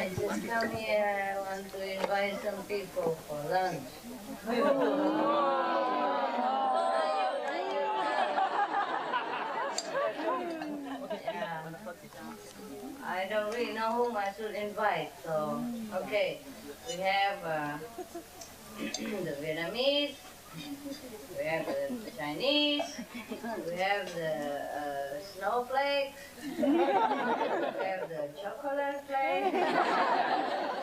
I just come here. I want to invite some people for lunch. Yeah. I don't really know whom I should invite, so okay. We have the Vietnamese, we have the Chinese, we have the snowflakes, we have the chocolate flakes,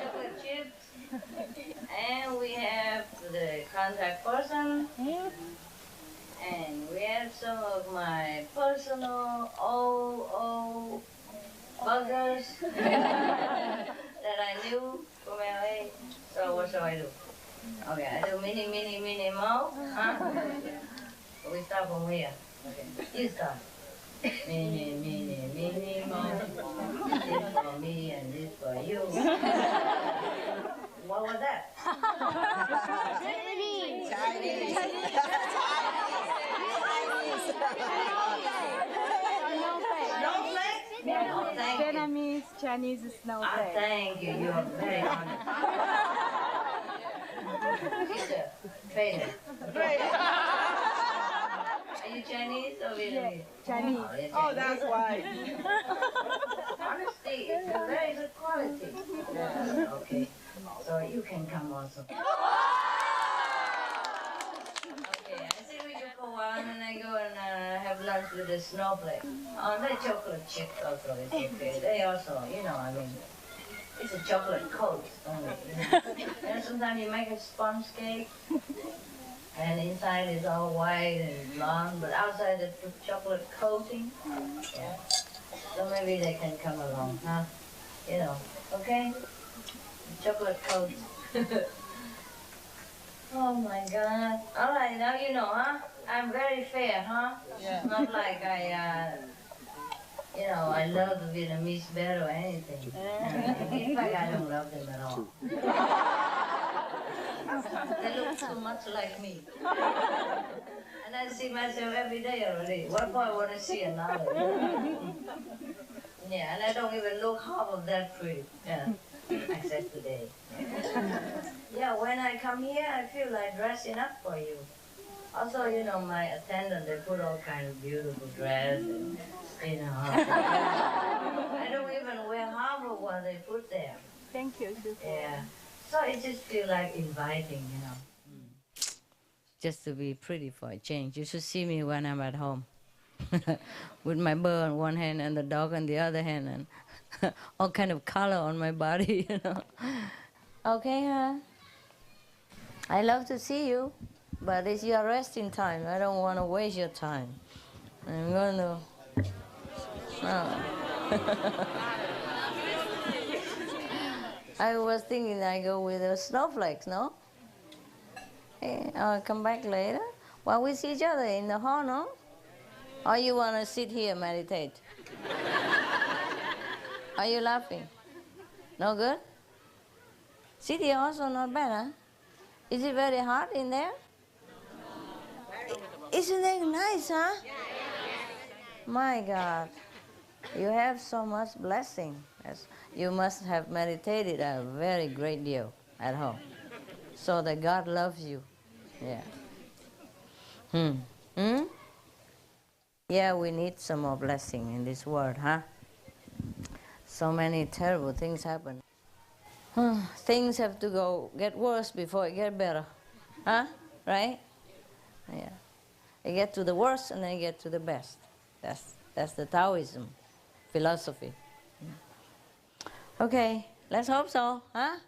chocolate chips, and we have the contact person, and we have some of my personal old buggers that I knew from LA. So what shall I do? Okay, I do mini mo. Huh? We start from here. Okay, you start. Mini mo. This for me and this for you. What was that? Chinese. Snowflakes? Oh, thank you. Vietnamese, Chinese, snowflake. Thank you. You're very honest. Teacher, trainer. Are you Chinese or Vietnamese? Chinese. Oh, that's why. Honesty is a very good quality. Yeah, okay. So you can come also. Okay, I think we should go on and I go and have lunch with the snowflake. Oh, the chocolate chip also is okay. They also, I mean, it's a chocolate coat only. Sometimes you make a sponge cake and inside is all white and blonde, but outside it's the chocolate coating. Yeah. So maybe they can come along, huh? Okay? Chocolate coat. Oh my God. All right, now you know, huh? I'm very fair, huh? Yeah. It's not like I love the Vietnamese better or anything. In fact, I don't love them at all. They look too much like me. And I see myself every day already. What more I want to see another? Yeah, and I don't even look half of that pretty. Yeah, except today. Yeah, when I come here, I feel like dressing up for you. Also, my attendant, they put all kind of beautiful dresses. I don't even wear half of what they put there. Thank you. Yeah. So it just feels like inviting, Just to be pretty for a change. You should see me when I'm at home. With my bird on one hand and the dog on the other hand and all kind of color on my body, Okay, huh? I love to see you, but it's your resting time. I don't want to waste your time. I'm going to... I was thinking I go with the snowflakes, no? Hey, I'll come back later. Well, we see each other in the hall, no? Or you want to sit here and meditate? Are you laughing? No good? Sit here also not bad, huh? Is it very hot in there? Isn't it nice, huh? My God. You have so much blessing. Yes. You must have meditated a very great deal at home. So that God loves you. Yeah. Yeah, we need some more blessing in this world, huh? So many terrible things happen. Things have to get worse before it get better. Huh? Right? Yeah. They get to the worst and then get to the best. That's the Taoism philosophy. Okay, let's hope so, huh?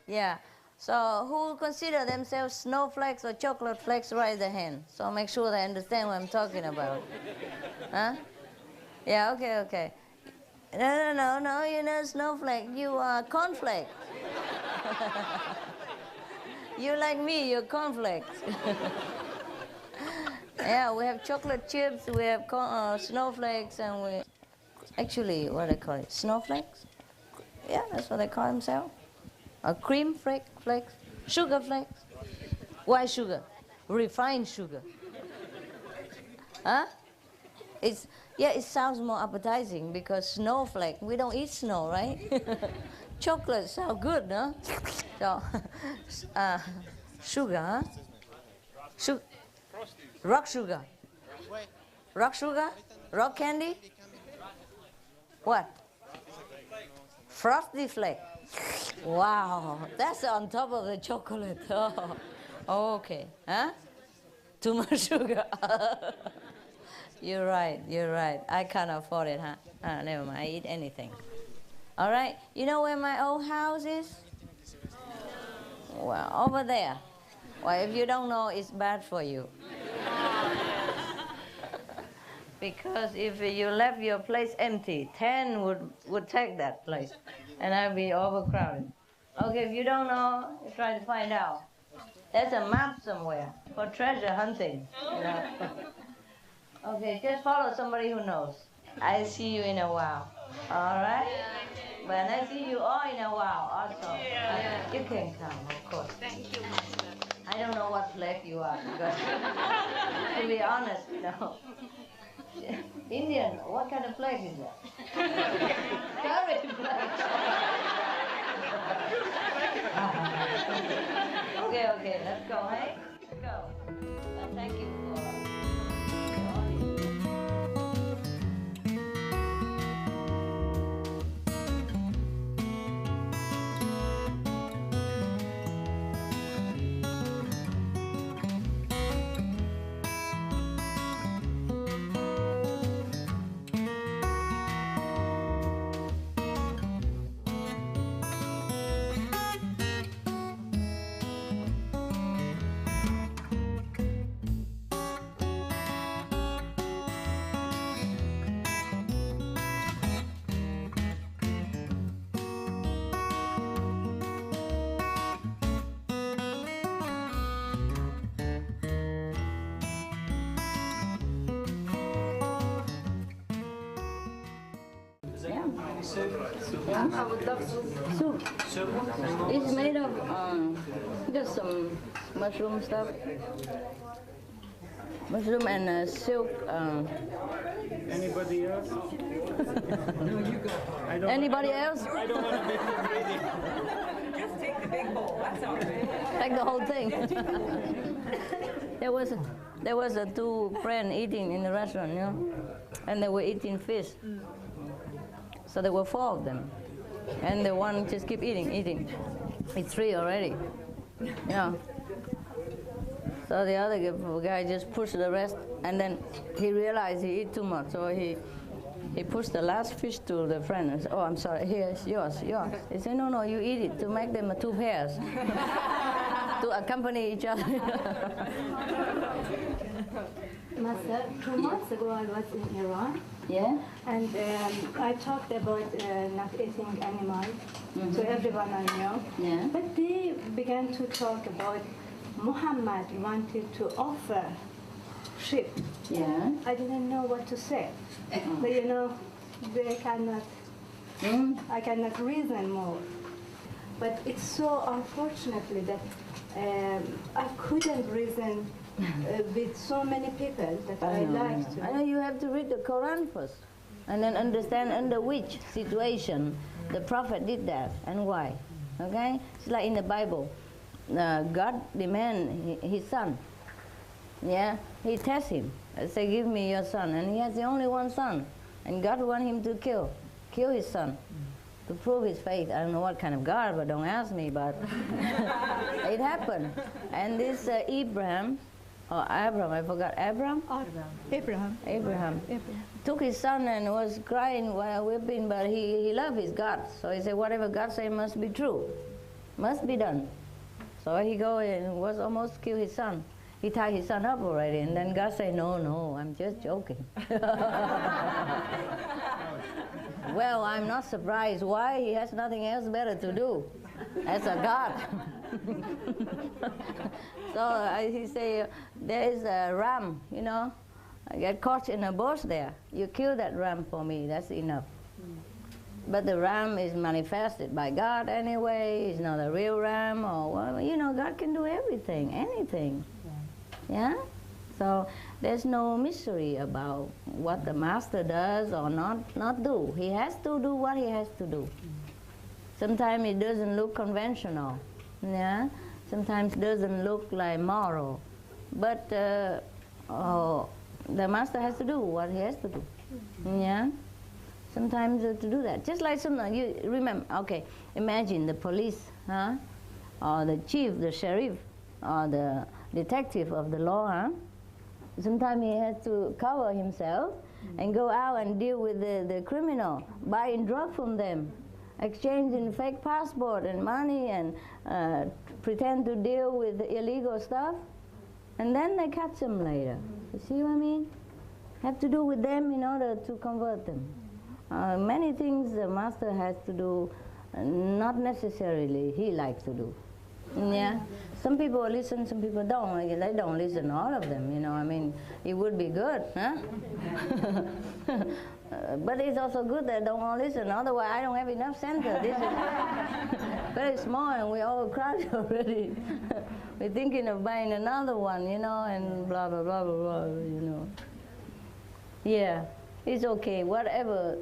Yeah. So who consider themselves snowflakes or chocolate flakes, raise their hand. So make sure they understand what I'm talking about. Huh? Yeah, okay. No, you're not snowflake, you are cornflake. You're like me, you're cornflakes. Yeah, we have chocolate chips, we have snowflakes, and we... Actually, what do they call it? Snowflakes? Yeah, that's what they call themselves. Cream flakes, sugar flakes. Why sugar? Refined sugar. Huh? It sounds more appetizing because snowflake, we don't eat snow, right? Chocolate sound good, no? So, sugar, huh? Rock sugar. Rock sugar? Rock candy? What? Frosty flake. Wow, that's on top of the chocolate. Oh, okay. Huh? Too much sugar. You're right, you're right. I can't afford it, huh? Never mind, I eat anything. All right, you know where my old house is? Well, over there. Well, if you don't know, it's bad for you. Because if you left your place empty, 10 would take that place, and I'd be overcrowded. Okay, if you don't know, try to find out. There's a map somewhere for treasure hunting. You know? Okay, just follow somebody who knows. I'll see you in a while. All right? When I see you all in a while, also. You can come, of course. Thank you, Master. I don't know what flag you are, because to be honest, Indian, what kind of flag is that? Curry flag. Okay, let's go, hey? Let's go. Thank you for the audience. I would love soup. It's made of just some mushroom stuff. Mushroom and silk. Anybody else? No, you go. Anybody else? I don't want to make you greedy. Just take the big bowl. That's all right. Take the whole thing. there was a two friends eating in the restaurant, you know, and they were eating fish. So there were 4 of them, and the one just keep eating. It's 3 already, you know. So the other guy just pushed the rest, and then he realized he ate too much, so he pushed the last fish to the friend and said, "Oh, I'm sorry, here's yours." He said, "No, you eat it to make them 2 pairs to accompany each other." Master, 2 months ago I was in Iran. Yeah. And I talked about not eating animals to everyone I know. Yeah. But they began to talk about Muhammad wanted to offer sheep. Yeah. I didn't know what to say. But you know, they cannot, I cannot reason more. But it's so unfortunately that I couldn't reason with so many people that I like to. I know you have to read the Quran first, and then understand under which situation the Prophet did that and why. Okay? It's like in the Bible. God demands his son. Yeah? He tests him. Say, "Give me your son." And he has the only one son. And God wants him to kill his son to prove his faith. I don't know what kind of God, but don't ask me, but it happened. And this Abraham, I forgot, Abraham, took his son and was crying while weeping, but he loved his God. So he said, whatever God says must be true, must be done. So he go and was almost kill his son. He tied his son up already, and then God said, no, I'm just joking. Well, I'm not surprised. Why? He has nothing else better to do as a God. So he said, there is a ram, you know, I get caught in a bush there. You kill that ram for me, that's enough. But the ram is manifested by God anyway. It's not a real ram, or, well, you know, God can do everything, anything. Yeah? So there's no mystery about what the master does or not do. He has to do what he has to do. Sometimes it doesn't look conventional. Yeah? Sometimes it doesn't look like moral. But the master has to do what he has to do. Yeah? Sometimes to do that. Just like sometimes, you remember, okay, imagine the police, huh? Or the chief, the sheriff, or the detective of the law, huh? Sometimes he has to cover himself and go out and deal with the criminal, buying drugs from them, exchanging fake passport and money, and pretend to deal with the illegal stuff, and then they catch them later. You see what I mean? Have to do with them in order to convert them. Many things the master has to do, not necessarily he likes to do. Yeah, some people listen, some people don't. They don't listen, all of them, you know. I mean, it would be good, huh? But it's also good that don't all listen. Otherwise, I don't have enough center. This is very small, and we all crowded already. We're thinking of buying another one, you know, and blah blah blah blah blah, you know. Yeah, it's okay. Whatever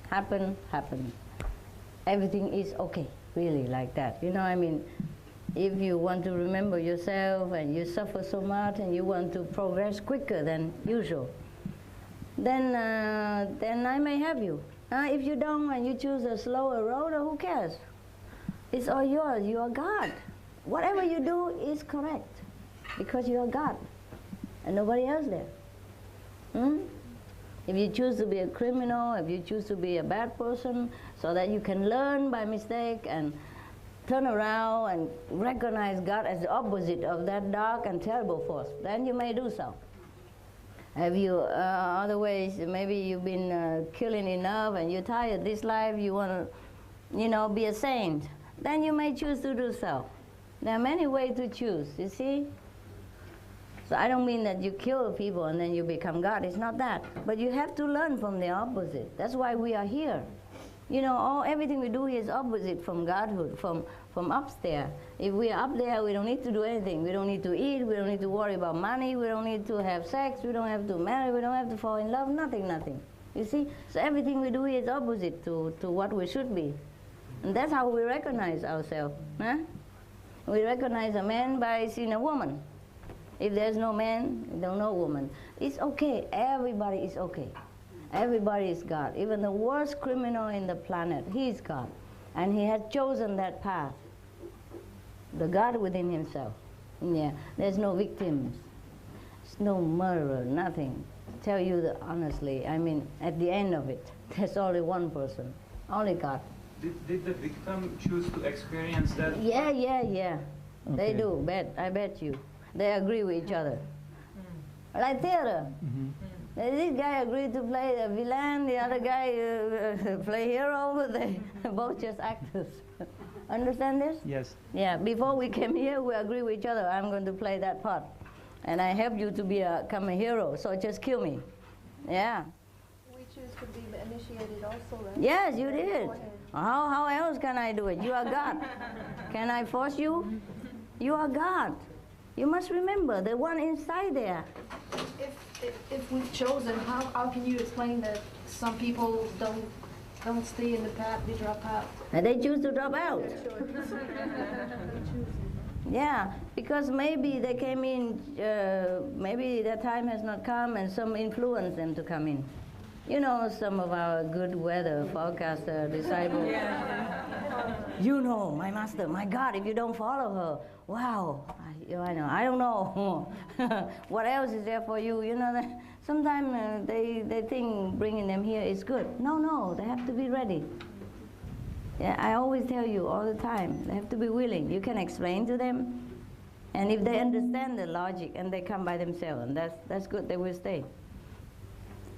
happened, happened. Everything is okay, really, like that. You know, I mean, if you want to remember yourself and you suffer so much and you want to progress quicker than usual, then I may help you. If you don't and you choose a slower road, who cares? It's all yours. You are God. Whatever you do is correct because you are God and nobody else there. If you choose to be a criminal, if you choose to be a bad person, so that you can learn by mistake and turn around and recognize God as the opposite of that dark and terrible force, then you may do so. Have you, otherwise, maybe you've been killing enough and you're tired of this life, you want to, you know, be a saint, then you may choose to do so. There are many ways to choose, you see? So I don't mean that you kill people and then you become God. It's not that. But you have to learn from the opposite. That's why we are here. You know, everything we do here is opposite from Godhood, from upstairs. If we are up there, we don't need to do anything. We don't need to eat. We don't need to worry about money. We don't need to have sex. We don't have to marry. We don't have to fall in love. Nothing. You see? So everything we do here is opposite to what we should be. And that's how we recognize ourselves. Huh? We recognize a man by seeing a woman. If there's no man, there's no woman. It's okay. Everybody is okay. Everybody is God. Even the worst criminal in the planet, he is God. And he has chosen that path. The God within himself. Yeah. There's no victims. There's no murderer, nothing. Tell you honestly, I mean, at the end of it, there's only one person. Only God. Did the victim choose to experience that? Yeah. Okay. They do, I bet you. They agree with each other. Like theater. This guy agreed to play the villain, the other guy play hero. They both just actors. Understand this? Yes. Yeah, before we came here, we agreed with each other, I'm going to play that part. And I help you to become a hero, so just kill me. Yeah. We choose to be initiated also, right? Yes, you did. How else can I do it? You are God. Can I force you? You are God. You must remember the one inside there. If we've chosen, how can you explain that some people don't stay in the path, they drop out? And they choose to drop out. Yeah, because maybe they came in, maybe their time has not come and some influence them to come in. You know, some of our good weather forecaster disciples. You know, my master, my God, if you don't follow her, wow, I know, I don't know. What else is there for you? You know, sometimes they think bringing them here is good. No, they have to be ready. Yeah, I always tell you all the time, they have to be willing. You can explain to them, and if they understand the logic and they come by themselves, and that's good, they will stay.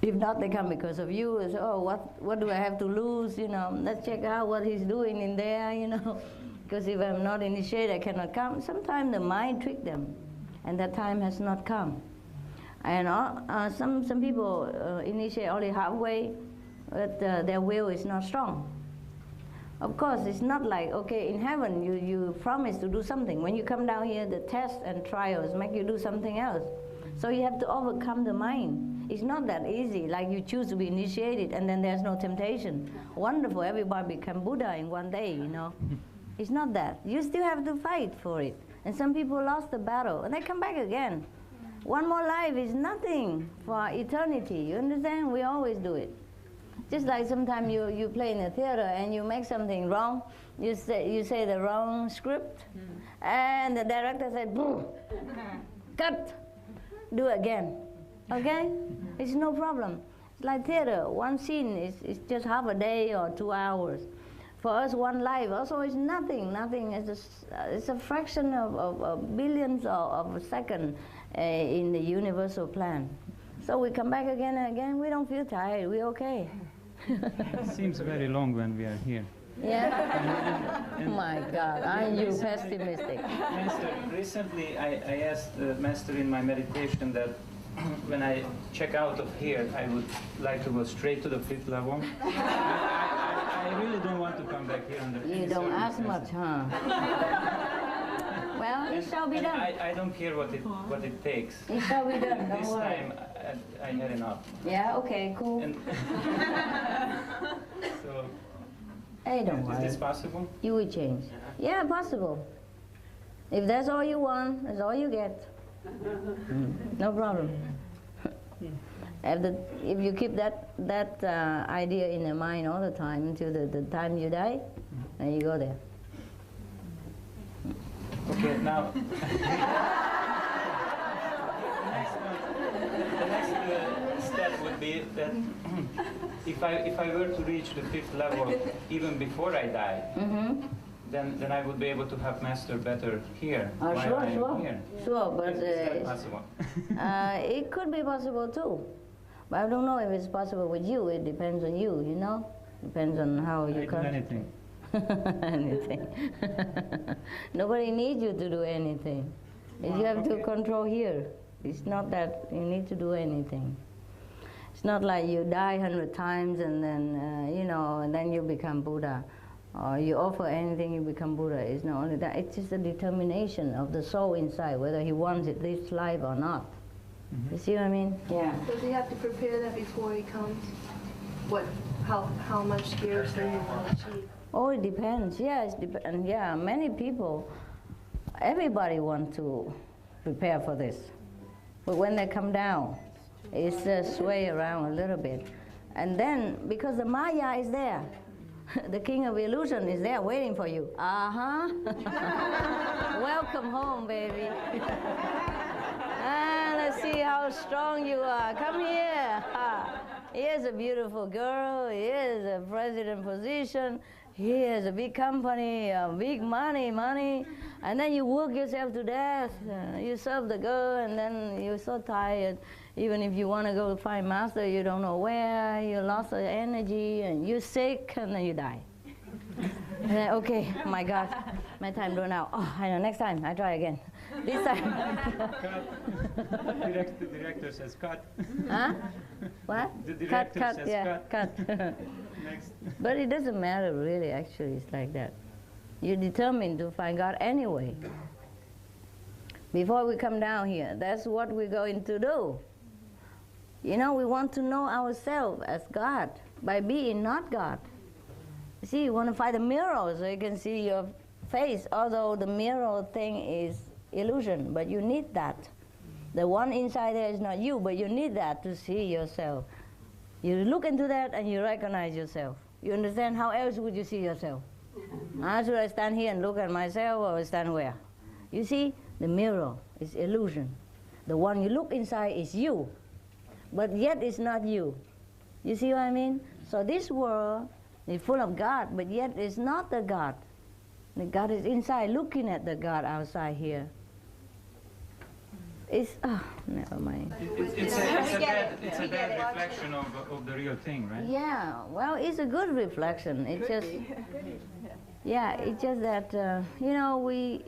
If not, they come because of you. It's, oh, what do I have to lose? You know, let's check out what he's doing in there, you know. Because if I'm not initiated, I cannot come. Sometimes the mind tricks them, and that time has not come. And some people initiate only halfway, but their will is not strong. Of course, it's not like, okay, in heaven you promise to do something. When you come down here, the tests and trials make you do something else. So you have to overcome the mind. It's not that easy, like you choose to be initiated and then there's no temptation. Wonderful, everybody become Buddha in one day, you know. It's not that. You still have to fight for it. And some people lost the battle and they come back again. One more life is nothing for eternity, you understand? We always do it. Just like sometimes you play in a theater and you make something wrong, you say the wrong script, and the director said, cut, do again, okay? It's no problem. It's like theater, one scene is just half a day or 2 hours. For us, one life also is nothing. Nothing is it's a fraction of billions of a second in the universal plan. So we come back again and again. We don't feel tired. We're okay. It seems very long when we are here. Yeah. My God, aren't you pessimistic? Master, recently I asked the Master in my meditation that when I check out of here, I would like to go straight to the 5th level. I really don't want to come back here under You don't ask much, huh? Well, it shall be done. I don't care what it takes. It shall be done, don't This worry. time I had enough. Yeah, okay, cool. And so, Hey, don't is worry. this possible? You will change. Yeah, possible. If that's all you want, that's all you get. No problem. If you keep that idea in your mind all the time until the time you die, then you go there. Okay, now the next step would be that if I were to reach the 5th level even before I die, then I would be able to have Master better here while Sure, I'm sure. here. Sure, but Is that possible? it could be possible too. But I don't know if it's possible with you. It depends on you, you know? Depends on how you I do anything. anything. Nobody needs you to do anything. You have to control here. It's not that you need to do anything. It's not like you die 100 times and then, you know, and then you become Buddha. Or you offer anything, you become Buddha. It's not only that. It's just a determination of the soul inside, whether he wants it this life or not. You see what I mean? Yeah. Does he have to prepare that before he comes? How much seriously you want to achieve? Oh, it depends. Yeah, and yeah, many people, everybody wants to prepare for this. But when they come down, it's sway around a little bit. And then, because the Maya is there, the king of illusion is there waiting for you. Welcome home, baby. Let's see how strong you are. Come here. Here's a beautiful girl. Here's a president position. Here's a big company, big money. And then you work yourself to death. You serve the girl, and then you're so tired. Even if you want to go find Master, you don't know where. You lost the energy, and you're sick, and then you die. And then, okay, my God, my time run out. Oh, I know, next time, I try again. This time. The director says cut. Huh? What? The director cut, says yeah, cut. Next. But it doesn't matter, really, actually, it's like that. You're determined to find God anyway. Before we come down here, that's what we're going to do. You know, we want to know ourselves as God by being not God. See, you want to find a mirror so you can see your face, although the mirror thing is illusion, but you need that. The one inside there is not you, but you need that to see yourself. You look into that and you recognize yourself. You understand? How else would you see yourself? Should I stand here and look at myself or stand where? You see, the mirror is illusion. The one you look inside is you, but yet it's not you. You see what I mean? So this world is full of God, but yet it's not the God. The God is inside looking at the God outside here. It's, never mind. It's a bad reflection of the real thing, right? Yeah, well, it's a good reflection. It's just, yeah, it's just that, you know, we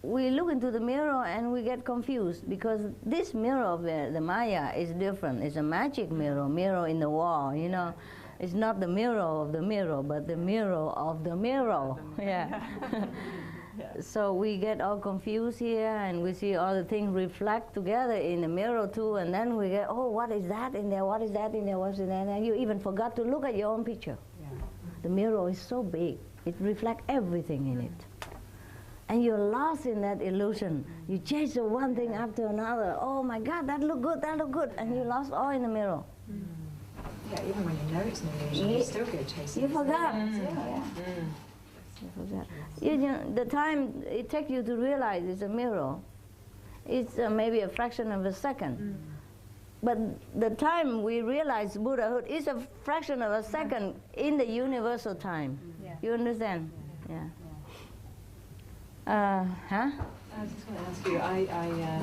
look into the mirror and we get confused because this mirror of the Maya is different. It's a magic mirror in the wall, you know. It's not the mirror of the mirror, but the mirror of the mirror. Yeah. So we get all confused here, and we see all the things reflect together in the mirror too, and then we get, oh, what is that in there? What is that in there? What's in there? And you even forgot to look at your own picture. Yeah. The mirror is so big; it reflects everything in it. And you're lost in that illusion. You chase the one thing after another. Oh my God, that look good, that look good, and you lost all in the mirror. Yeah, even when you know it's an illusion, you still go chasing. You forgot. Yeah. You forgot. You know, the time it takes you to realize it's a mirror, it's maybe a fraction of a second. But the time we realize Buddhahood is a fraction of a second in the universal time. You understand? Yeah. I was just going to ask you, I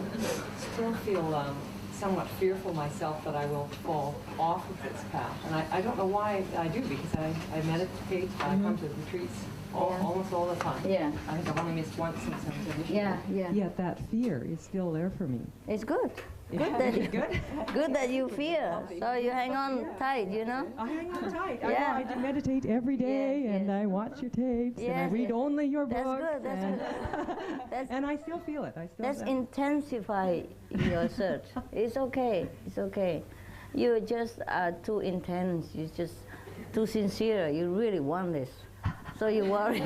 still feel somewhat fearful myself that I will fall off of this path. And I don't know why I do, because I meditate, I come to retreats almost all the time. Yeah. I think I've only missed once since I was initiated. Yeah. Yet that fear is still there for me. It's good. Good that you fear. So you hang on tight, you know? I hang on tight. Yeah. I do meditate every day, Yes, and yes. I watch your tapes, and I Yes, read yes. only your That's books. good, that's and, good. That's, and I still feel it. that's intensify your search. It's okay. It's okay. You just are too intense. You're just too sincere. You really want this. So you worry.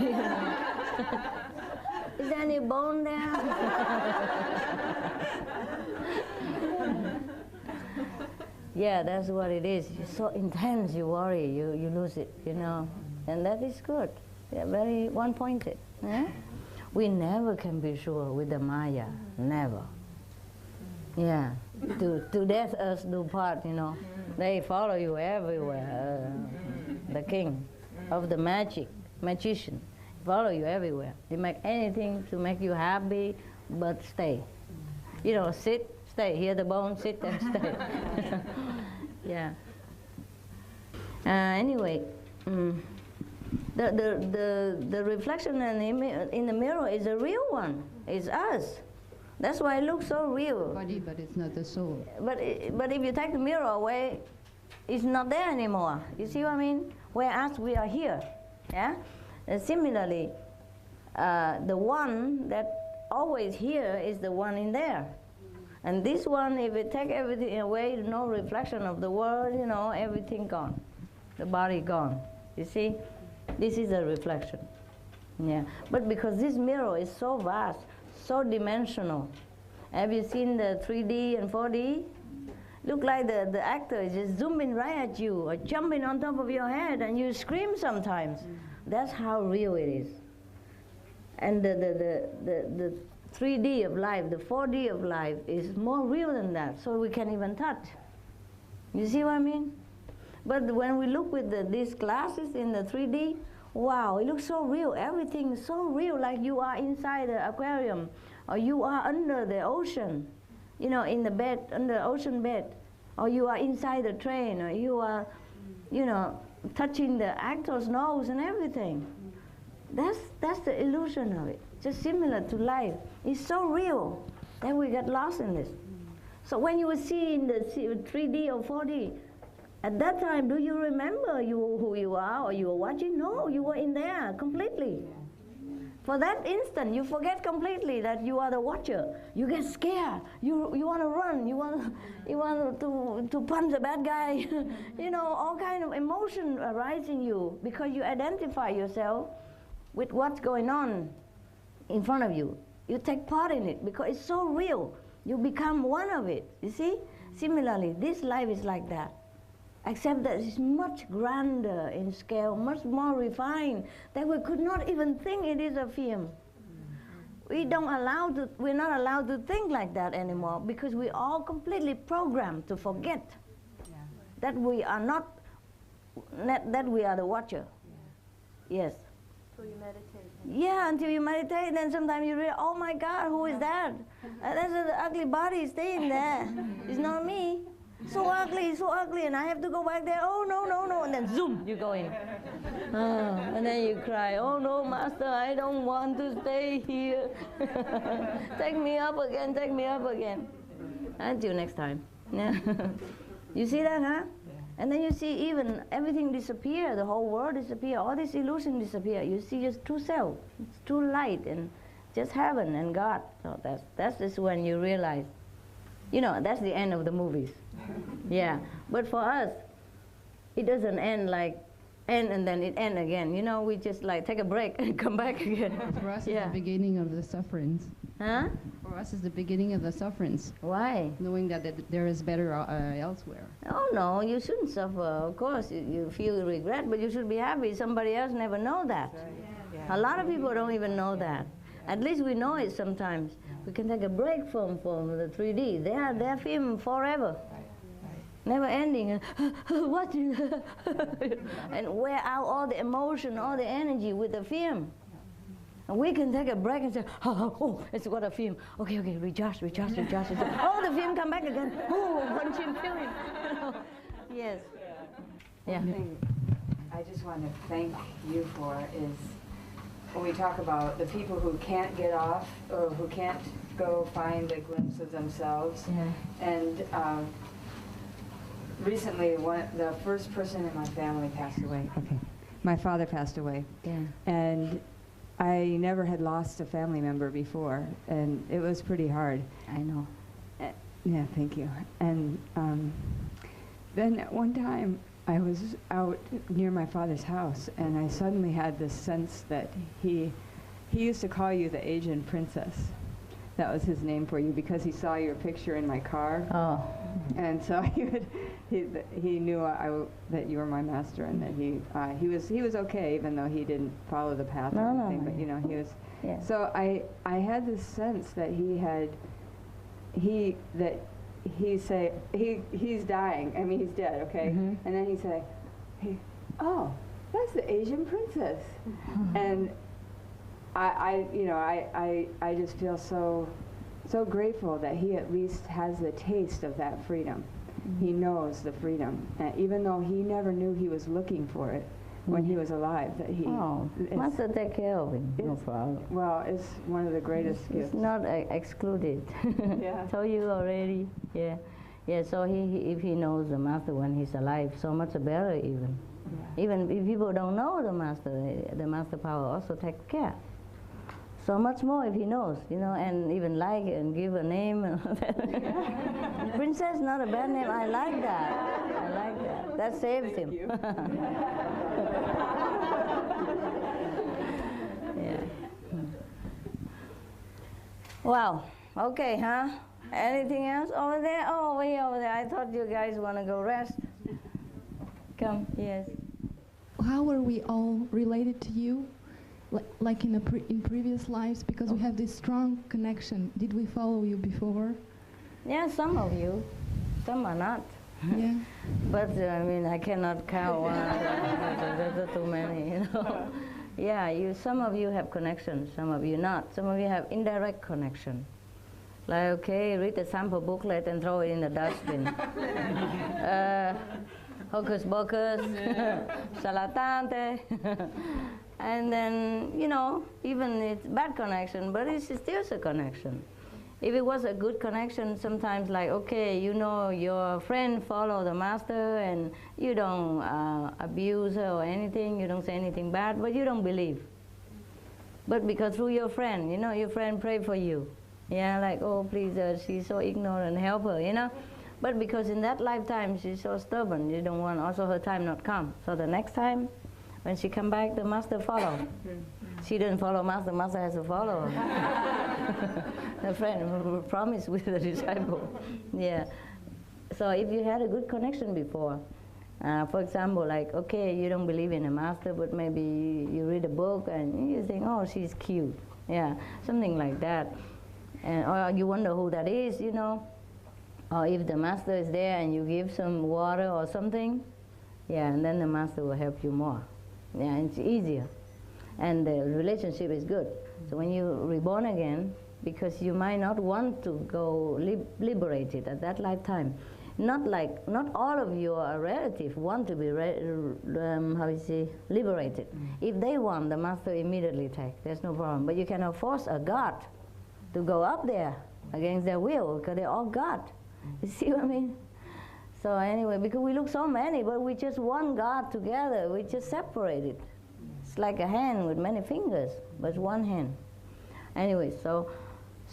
Is there any bone there? Yeah, that's what it is. You're so intense, you worry, you lose it, you know. And that is good. They're very one-pointed. Yeah? We never can be sure with the Maya. Never. Yeah. To death us do part, you know. They follow you everywhere. The king of the magician, follow you everywhere. They make anything to make you happy, but stay. You know, sit, stay. Hear the bone, sit and stay. Yeah. Anyway, the reflection in the mirror is a real one. It's us. That's why it looks so real. Body, but it's not the soul. But if you take the mirror away, it's not there anymore. You see what I mean? Whereas we are here. Yeah. And similarly, the one that always here is the one in there. And this one, if we take everything away, no reflection of the world, you know, everything gone. The body gone. You see? This is a reflection. Yeah. But because this mirror is so vast, so dimensional. Have you seen the 3D and 4D? Look like the actor is just zooming right at you or jumping on top of your head and you scream sometimes. That's how real it is. And the 3D of life, the 4D of life is more real than that, so we can even touch. You see what I mean? But when we look with these glasses in the 3D, wow, it looks so real. Everything is so real, like you are inside the aquarium, or you are under the ocean, you know, in the bed, under the ocean bed, or you are inside the train, or you are, you know, touching the actor's nose and everything. That's the illusion of it. Just similar to life. It's so real that we get lost in this. So when you see in the 3D or 4D, at that time, do you remember who you are or you were watching? No, you were in there completely. For that instant, you forget completely that you are the watcher. You get scared. You want to run. You want to punch the bad guy. You know, all kind of emotion arise in you because you identify yourself with what's going on in front of you. You take part in it because it's so real. You become one of it. You see? Similarly, this life is like that. Except that it's much grander in scale, much more refined, that we could not even think it is a film. We're not allowed to think like that anymore because we are completely programmed to forget that we are not, that we are the watcher. Yes. So you meditate. Yeah, until you meditate, then sometimes you realize, oh my God, who is that? That's an ugly body staying there. It's not me. So ugly, and I have to go back there. Oh, no, and then zoom, you go in. And then you cry, oh no, Master, I don't want to stay here. Take me up again. Until next time. Yeah. You see that, huh? And then you see even everything disappear, the whole world disappear, all this illusion disappear. You see just true self, it's true light, and just heaven and God. So that's just when you realize, you know, that's the end of the movies. Yeah, but for us, it doesn't end like end and then it end again. You know, we just like take a break and come back again. For us, Yeah. it's the beginning of the sufferings. Huh? For us, it's the beginning of the sufferings, Why? knowing that there is better elsewhere. Oh no, you shouldn't suffer. Of course, you feel regret, but you should be happy. Somebody else never know that. A lot of people don't even know that. At least we know it sometimes. We can take a break from the 3D. They're film forever. Never ending. What? And wear out all the emotion, all the energy with the film. And we can take a break and say, oh, it's what a film. Okay, recharge. Oh, the film come back again. Oh, punch him, kill him. Yes. Yeah. One thing I just want to thank you for is when we talk about the people who can't get off or who can't go find a glimpse of themselves. Yeah. And recently, the first person in my family passed away. Okay. My father passed away. Yeah. And I never had lost a family member before, and it was pretty hard. I know. Yeah, thank you. And then at one time, I was out near my father's house, and I suddenly had this sense that he used to call you the Asian princess. That was his name for you because he saw your picture in my car. Oh. And so he knew that you were my master, and that he was okay, even though he didn't follow the path or anything. But you know, he was. Yeah. So I had this sense that he's dying. I mean, he's dead. Okay. Mm-hmm. And then he'd say, oh, that's the Asian princess, and I just feel so grateful that he at least has the taste of that freedom. Mm-hmm. He knows the freedom, and even though he never knew he was looking for it when he was alive, that he Must take care of him. No problem. Well, it's one of the greatest gifts. It's not excluded. Yeah. Told you already. Yeah. Yeah. So if he knows the master when he's alive, so much better even. Yeah. Even if people don't know the master power also takes care. So much more if he knows, you know, and even like and give a name. Princess, not a bad name. I like that. That saves him. Yeah. Wow. Okay, huh? Anything else over there? Oh, way over there. I thought you guys want to go rest. Come, yes. How are we all related to you? Like in previous lives, because we have this strong connection. Did we follow you before? Yeah, some of you. Some are not. Yeah. But I mean, I cannot count one. There's too many, you know. Yeah, some of you have connections, some of you not. Some of you have indirect connection. Like, okay, read the sample booklet and throw it in the dustbin. Hocus pocus, salatante. And then, you know, even it's bad connection, but it's still a connection. If it was a good connection, sometimes like, okay, you know, your friend follow the master and you don't abuse her or anything, you don't say anything bad, but you don't believe. But because through your friend, you know, your friend pray for you. Yeah, like, oh, please, she's so ignorant, help her, you know. But because in that lifetime, she's so stubborn, you don't want also her time not come. So the next time, when she come back, the master follow. She didn't follow master, master has to follow her. The friend promised with the disciple. Yeah. So if you had a good connection before, for example, like, okay, you don't believe in a master, but maybe you read a book and you think, oh, she's cute. Yeah, something like that. And, or you wonder who that is, you know. Or if the master is there and you give some water or something, yeah, and then the master will help you more. Yeah, it's easier. And the relationship is good. So when you're reborn again, because you might not want to go liberated at that lifetime. Not all of your relatives want to be liberated. If they want, the master immediately take. There's no problem. But you cannot force a God to go up there against their will, because they're all God. You see what I mean? So anyway, because we look so many, but we just one God together. We just separated. It's like a hand with many fingers, but it's one hand. Anyway, so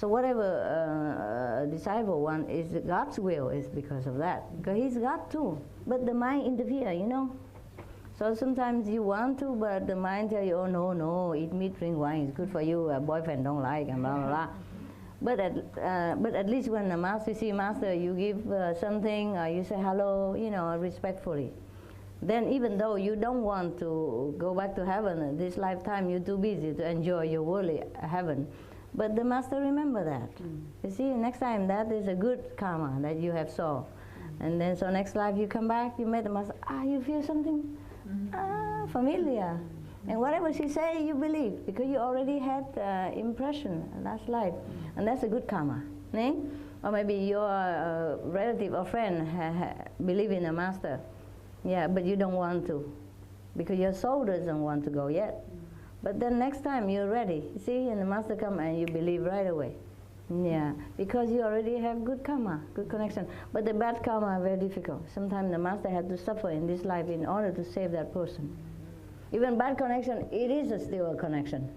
whatever a disciple wants is God's will is because of that. Because He's God too. But the mind interfere, you know. So sometimes you want to, but the mind tell you, oh no, eat meat, drink wine, it's good for you. A boyfriend don't like, and blah blah blah. But at least when the master, you see master, you give something, or you say hello, you know, respectfully. Then even though you don't want to go back to heaven this lifetime, you're too busy to enjoy your worldly heaven. But the master remember that. You see, next time that is a good karma that you have saw. And then so next life you come back, you met the master, you feel something familiar. And whatever she say, you believe, because you already had impression last life. And that's a good karma. Eh? Or maybe your relative or friend believe in a master. Yeah, but you don't want to, because your soul doesn't want to go yet. But then next time you're ready, you see, and the master come and you believe right away. Yeah, because you already have good karma, good connection. But the bad karma are very difficult. Sometimes the master had to suffer in this life in order to save that person. Even bad connection, it is still a connection.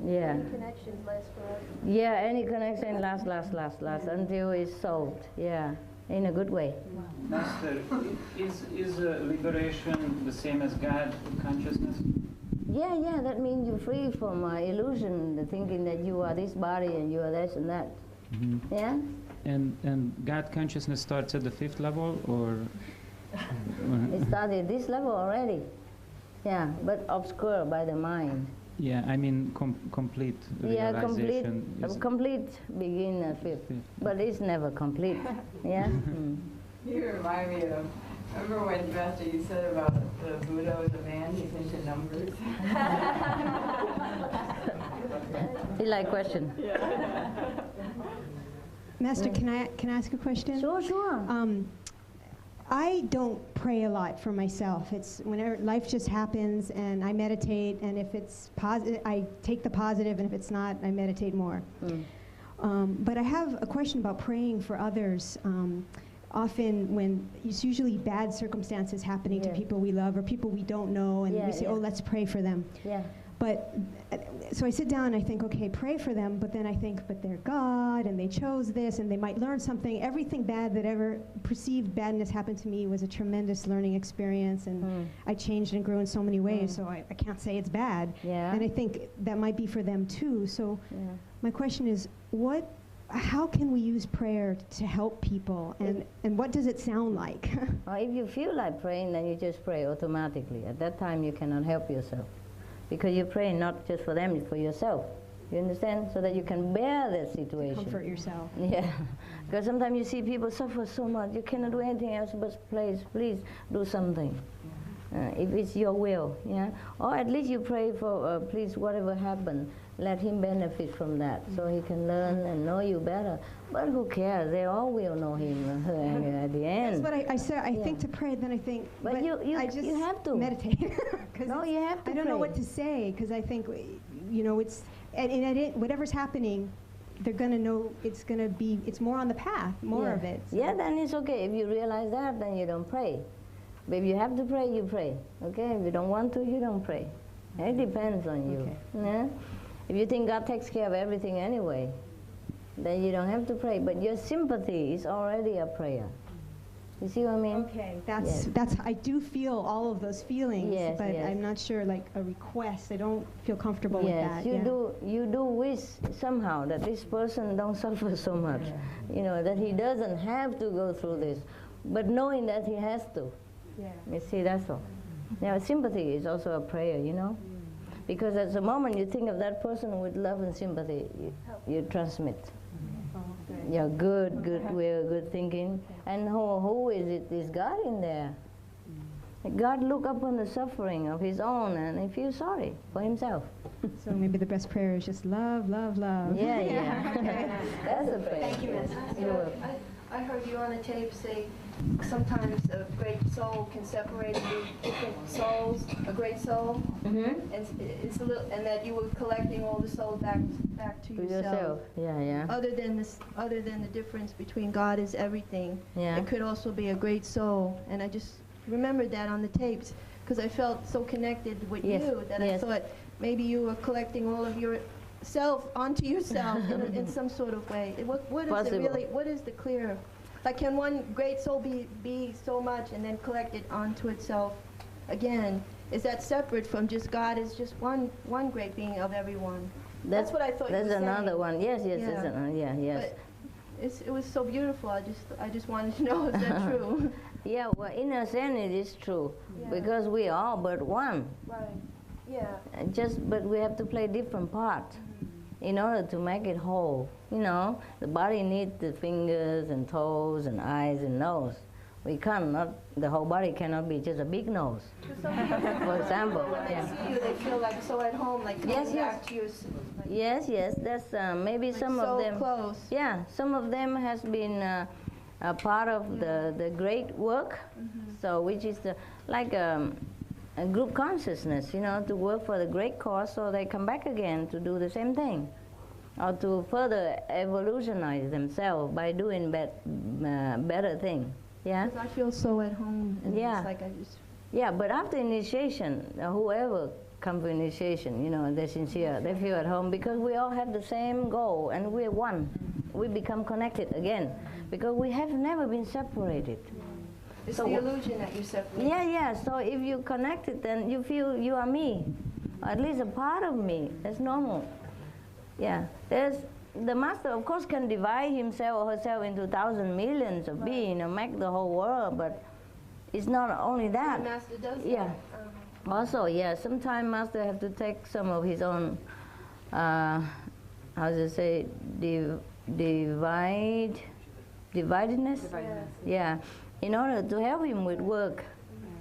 Yeah. Any connections last forever. Yeah, any connection lasts until it's solved. Yeah, in a good way. Master, is liberation the same as God consciousness? Yeah, that means you're free from illusion, the thinking that you are this body and you are this and that. Mm-hmm. Yeah? And God consciousness starts at the 5th level, or? It started at this level already. Yeah, but obscured by the mind. Yeah, I mean complete realization. Yeah, complete begin at 5th. But it's never complete. Yeah? You remind me of, remember when, Master, you said about the Buddha was a man, he's into numbers? You like question? Master, can I ask a question? Sure. I don't pray a lot for myself. It's whenever life just happens and I meditate, and if it's positive, I take the positive, and if it's not, I meditate more. But I have a question about praying for others. Often when it's usually bad circumstances happening to people we love or people we don't know, and we say, oh, let's pray for them. Yeah. But, so I sit down and I think, okay, pray for them, but then I think, but they're God, and they chose this, and they might learn something. Everything bad that ever perceived badness happened to me was a tremendous learning experience, and I changed and grew in so many ways, so I can't say it's bad. Yeah. And I think that might be for them too. So my question is, how can we use prayer to help people, and what does it sound like? Well, if you feel like praying, then you just pray automatically. At that time, you cannot help yourself. Because you're praying not just for them, it's for yourself. You understand? So that you can bear that situation. Comfort yourself. Yeah. Because sometimes you see people suffer so much, you cannot do anything else but please do something. If it's your will, yeah? Or at least you pray for, please, whatever happened, let him benefit from that, so he can learn and know you better. But who cares? They all will know him at the end. That's what I said. I think to pray, then I think, but you have to meditate. No, you have to I don't know what to say, because I think, you know, it's, and whatever's happening, they're going to know it's more on the path, more of it. So. Yeah, then it's okay. If you realize that, then you don't pray. But if you have to pray, you pray. Okay? If you don't want to, you don't pray. It depends on you. Okay. Yeah? If you think God takes care of everything anyway, then you don't have to pray. But your sympathy is already a prayer. You see what I mean? Okay, that's I do feel all of those feelings, but I'm not sure, like a request. I don't feel comfortable with that. You do wish somehow that this person don't suffer so much. You know, that he doesn't have to go through this, but knowing that he has to. Yeah. You see, that's all. Now, sympathy is also a prayer, you know? Because at the moment you think of that person with love and sympathy, you transmit. Yeah, good will, good thinking. And who is it? Is God in there? God look upon the suffering of his own and he feels sorry for himself. So maybe the best prayer is just love, love, love. Yeah. Okay. That's a prayer. Thank you, Miss. You're welcome. I heard you on a tape say sometimes a great soul can separate into different souls, a great soul, Mm-hmm. and it's a little, and that you were collecting all the souls back to To yourself. yourself. Yeah, yeah. Other than the difference between God is everything, Yeah. it could also be a great soul. And I just remembered that on the tapes because I felt so connected with Yes, you that yes. I thought maybe you were collecting all of your self onto yourself in some sort of way. What is Possible. it really? What is the clear? Like, can one great soul be so much and then collect it onto itself again? Is that separate from just God is just one great being of everyone? That's what I thought you That's were another saying. one. Yes, yes, Yeah. that's yeah, yes. But it was so beautiful. I just wanted to know, is that true? Yeah, well, in a sense it is true, Yeah. because we are all but one. Right. Yeah. But we have to play different parts in order to make it whole. You know, the body needs the fingers and toes and eyes and nose. We cannot, the whole body cannot be just a big nose, for example. When they Yeah. see you, they feel like so at home, like coming Yes, yes. back to your. Like, Yes, yes, that's maybe like some so of them. close. Yeah, some of them has been a part of the great work, so which is like a group consciousness, you know, to work for the great cause, so they come back again to do the same thing, or to further evolutionize themselves by doing better thing. Yeah. 'Cause I feel so at home, and Yeah. it's like I just. Yeah, but after initiation, whoever comes to initiation, you know, they're sincere, they feel at home because we all have the same goal and we're one. We become connected again because we have never been separated. It's So the illusion that you separate. Yeah, yeah, so if you connected, then you feel you are me, or at least a part of me. That's normal. Yeah, the master, of course, can divide himself or herself into thousands, millions of beings and make the whole world, but it's not only that. The master does Yeah. that. Also, yeah, sometimes master have to take some of his own, how to say, dividedness? Yeah, in order to help him with work.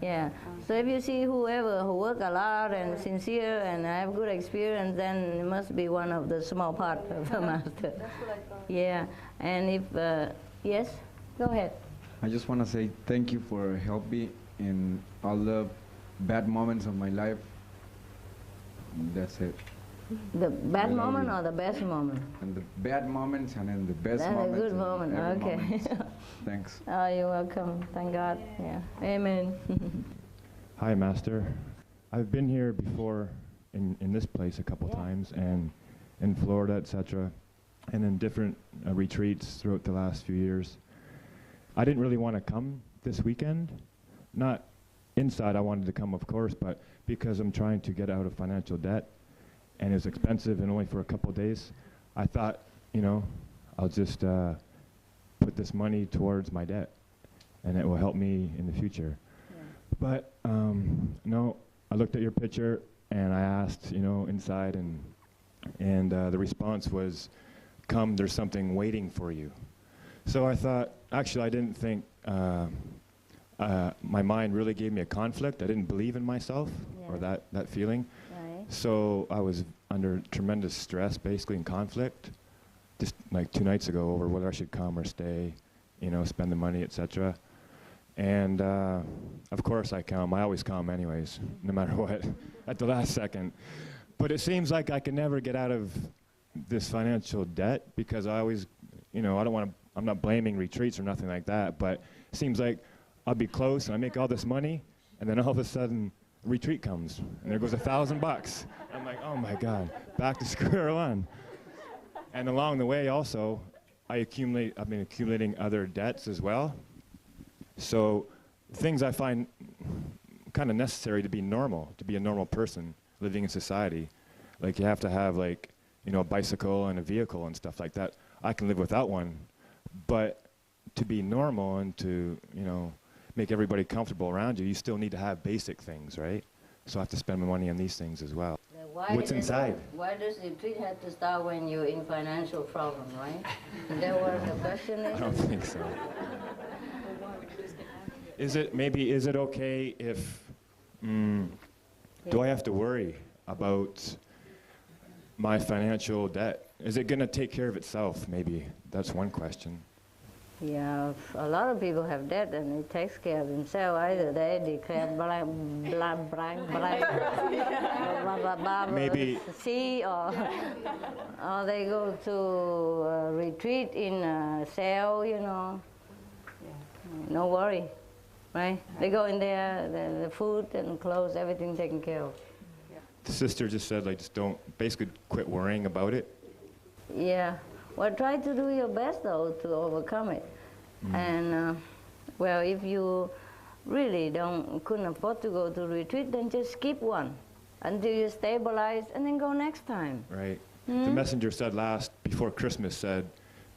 Yeah, so if you see whoever who work a lot and sincere and have good experience, then it must be one of the small part of the master. That's what I thought. Yeah, and if, yes, go ahead. I just want to say thank you for helping me in all the bad moments of my life. That's it. The bad I love moment you. or the best moment? And the bad moments and then the best That's a moments. good and moment, every okay. moment. Thanks. Oh, you're welcome. Thank God. Yeah. Amen. Hi, Master. I've been here before in this place a couple times, and in Florida, etc., and in different retreats throughout the last few years. I didn't really want to come this weekend. Not inside, I wanted to come, of course, but because I'm trying to get out of financial debt, and it's expensive and only for a couple of days, I thought, you know, I'll just put this money towards my debt, and it will help me in the future. But no, I looked at your picture and I asked, you know, inside, and the response was, "Come, there's something waiting for you." So I thought, actually, I didn't think my mind really gave me a conflict. I didn't believe in myself or that feeling. Right. So I was under tremendous stress, basically in conflict, just like 2 nights ago over whether I should come or stay, you know, spend the money, etc. And of course I come. I always come anyways, no matter what, at the last second. But it seems like I can never get out of this financial debt because I always, you know, I'm not blaming retreats or nothing like that, but it seems like I'll be close and I make all this money, and then all of a sudden retreat comes and there goes $1,000. I'm like, oh my God, back to square one. And along the way also, I've been accumulating other debts as well. So things I find kind of necessary to be normal, to be a normal person living in society. Like you have to have like, you know, a bicycle and a vehicle and stuff like that. I can live without one, but to be normal and to, you know, make everybody comfortable around you, you still need to have basic things, right? So I have to spend my money on these things as well. What's inside? Why does the retreat have to start when you're in financial problem, right? Is that what the question is? I don't think so. Is it okay if, do I have to worry about my financial debt? Is it going to take care of itself, maybe? That's one question. Yeah, a lot of people have debt and it takes care of themselves. Either they declare Maybe sea, or they go to retreat in a cell, you know. No worry, right? They go in there, the food and clothes, everything taken care of. the sister just said, like, just don't, basically quit worrying about it. Yeah. Well, try to do your best, though, to overcome it. And, well, if you really couldn't afford to go to retreat, then just skip one until you stabilize and then go next time. Right. The messenger said before Christmas said,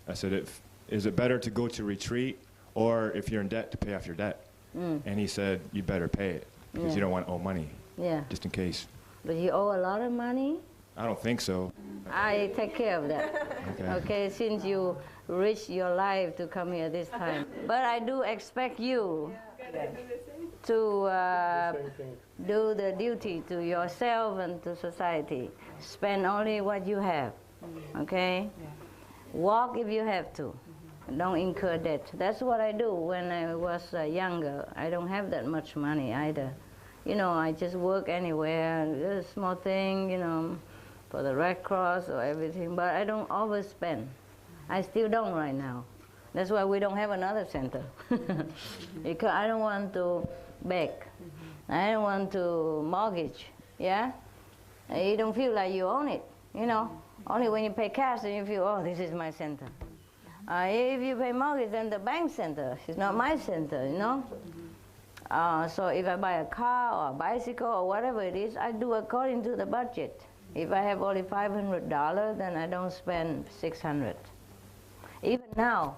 I said, is it better to go to retreat or if you're in debt to pay off your debt? And he said, you better pay it because you don't want to owe money. Yeah. Just in case. But you owe a lot of money? I don't think so. I take care of that. Okay, since you risked your life to come here this time. But I do expect you to do the duty to yourself and to society. Spend only what you have, okay? Walk if you have to. Don't incur debt. That's what I do when I was younger. I don't have that much money either. You know, I just work anywhere, a small thing, you know, for the Red Cross or everything, but I don't overspend. I still don't right now. That's why we don't have another center. Because I don't want to beg. I don't want to mortgage, yeah? You don't feel like you own it, you know? Only when you pay cash and you feel, oh, this is my center. If you pay mortgage, then the bank center. It's not my center, you know? So if I buy a car or a bicycle or whatever it is, I do according to the budget. If I have only $500, then I don't spend $600. Even now,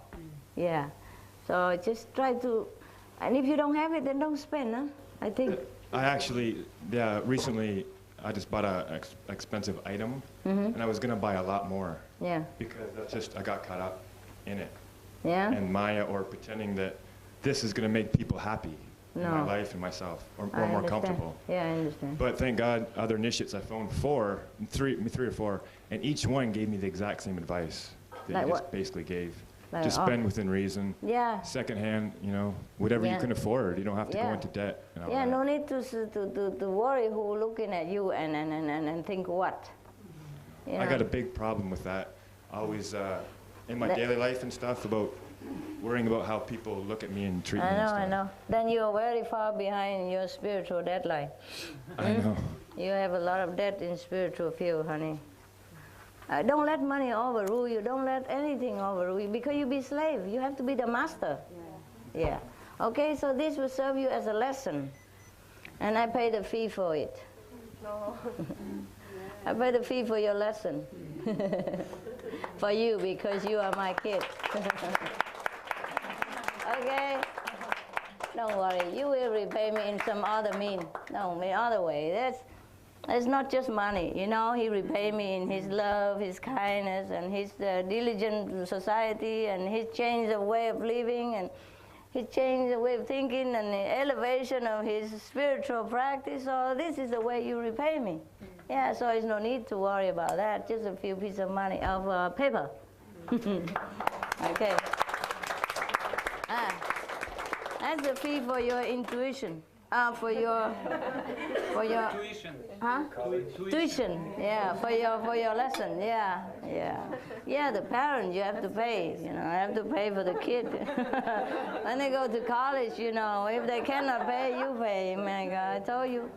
yeah. So just try to, and if you don't have it, then don't spend, huh? I think. I actually, recently I just bought an expensive item, and I was going to buy a lot more. Yeah. Because that's just, I got caught up in it. Yeah? And Maya, or pretending that this is going to make people happy in my life and myself, or more comfortable. Yeah, I understand. But thank God, other initiates, I found three or four, and each one gave me the exact same advice that Like you just what? basically gave. Like, Just spend within reason. Yeah. Secondhand, you know, whatever you can afford. You don't have to go into debt. And all Yeah, that. no need to worry who looking at you and think what. You I know? got a big problem with that. Always in my daily life and stuff, about worrying about how people look at me and treat me and stuff. I know. Then you're very far behind your spiritual deadline. I know. You have a lot of debt in spiritual field, honey. Don't let money overrule you. Don't let anything overrule you, because you be slave. You have to be the master. Yeah. Okay, so this will serve you as a lesson. And I pay the fee for it. No. I pay the fee for your lesson. For you, because you are my kid. Okay? Don't worry. You will repay me in some other mean. No, in other way. It's not just money, you know. He repay me in his love, his kindness, and his diligent society, and his change of way of living, and his change of way of thinking, and the elevation of his spiritual practice. So this is the way you repay me. Yeah, so there's no need to worry about that. Just a few pieces of money, of paper. Okay. That's the fee for your intuition. For your Tuition. Huh? Tuition, yeah, for your lesson, yeah. The parent you have to pay, you know, I have to pay for the kid. When they go to college, you know, if they cannot pay, you pay. My God, I told you.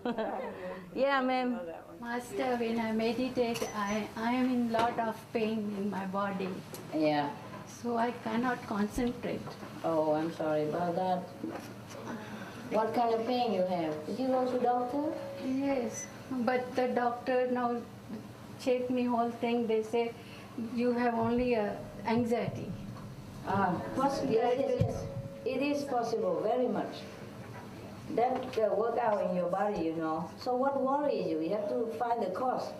Yeah, ma'am. Master, when I meditate, I am in lot of pain in my body. Yeah. So I cannot concentrate. Oh, I'm sorry about that. What kind of pain you have? Did you go to doctor? Yes, but the doctor now checked me whole thing. They say you have only anxiety. Possible. Yes. It is possible, very much. That work out in your body, you know. So what worries you? You have to find the cause.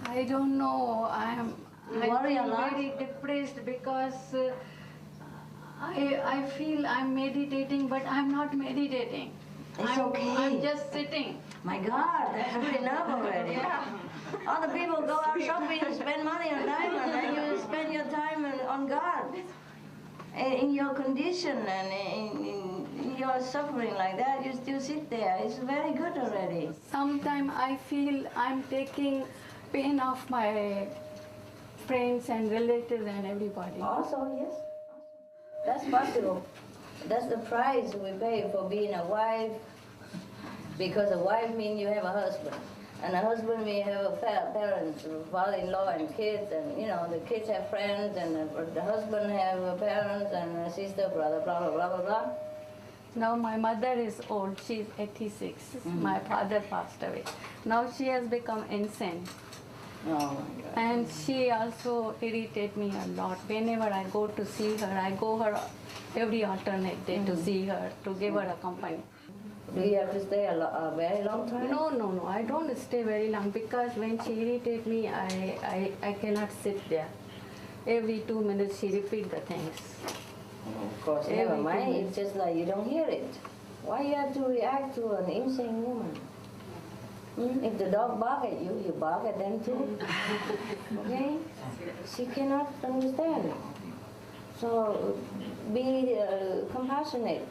I don't know. I'm worry a lot? very depressed because I feel I'm meditating, but I'm not meditating. It's okay. I'm just sitting. My God, that's good enough already. Yeah. Other people go out shopping and spend money on diamond, and you spend your time on God. in your condition and in your suffering like that, you still sit there. It's very good already. Sometimes I feel I'm taking pain off my friends and relatives and everybody. Also, yes. That's possible. That's the price we pay for being a wife, because a wife means you have a husband. And a husband may have a parents, father-in-law and kids, and you know, the kids have friends, and the husband have parents and a sister, brother, blah, blah, blah, blah, blah. Now my mother is old, she's 86. My father passed away. Now she has become insane. Oh my God. And she also irritates me a lot. Whenever I go to see her, I go her every alternate day to see her, to give her a company. Do you have to stay a very long time? No, I don't stay very long, because when she irritates me, I cannot sit there. Every 2 minutes she repeats the things. Of course, never mind. It's just like you don't hear it. Why you have to react to an insane woman? If the dog bark at you, you bark at them too. Okay? She cannot understand. So be compassionate.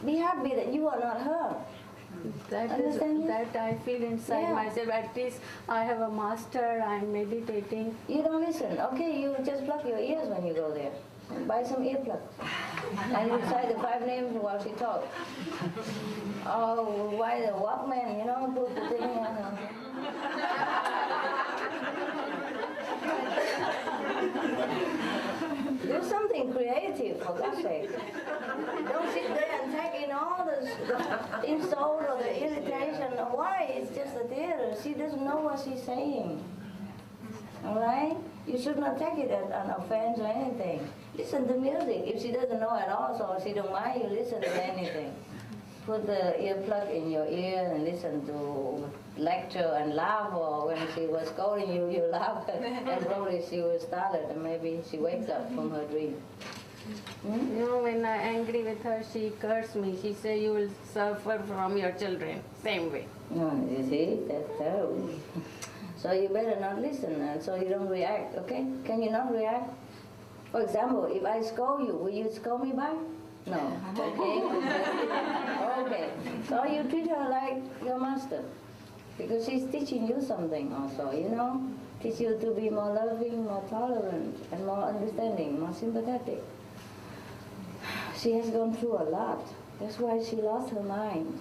Be happy that you are not her. That I feel inside myself. At least I have a master, I'm meditating. You don't listen. Okay, you just plug your ears when you go there. Buy some earplugs. And recite the 5 names while she talks. Oh, why the Walkman, you know, put the thing Do something creative, for God's sake. Don't sit there and take in all the insult or the irritation. Why? It's just a theater. She doesn't know what she's saying. All right? You should not take it as an offense or anything. Listen to music. If she doesn't know at all, so she don't mind you listen to anything. Put the earplug in your ear and listen to lecture and laugh, or when she was scolding you, you laugh, and probably she was startled and maybe she wakes up from her dream. You know, when I'm angry with her, she cursed me. She said, you will suffer from your children, same way. No, you see, that's terrible. So you better not listen, and so you don't react, okay? Can you not react? For example, if I scold you, will you scold me back? No, okay? Okay, so you treat her like your master, because she's teaching you something also, you know? Teach you to be more loving, more tolerant, and more understanding, more sympathetic. She has gone through a lot. That's why she lost her mind.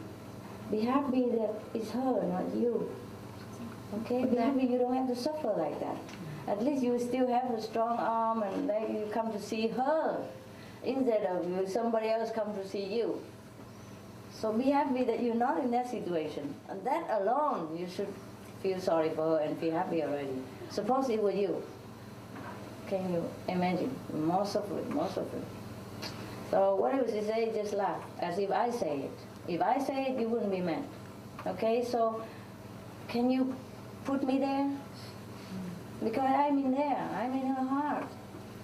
Be happy that it's her, not you. Okay? Be happy you don't have to suffer like that. At least you still have a strong arm and then you come to see her instead of somebody else come to see you. So be happy that you're not in that situation. And that alone, you should feel sorry for her and feel happy already. Suppose it were you. Can you imagine? More suffering, more suffering. So whatever she say, just laugh, as if I say it. If I say it, you wouldn't be mad. Okay, so can you put me there? Because I'm in there, I'm in her heart.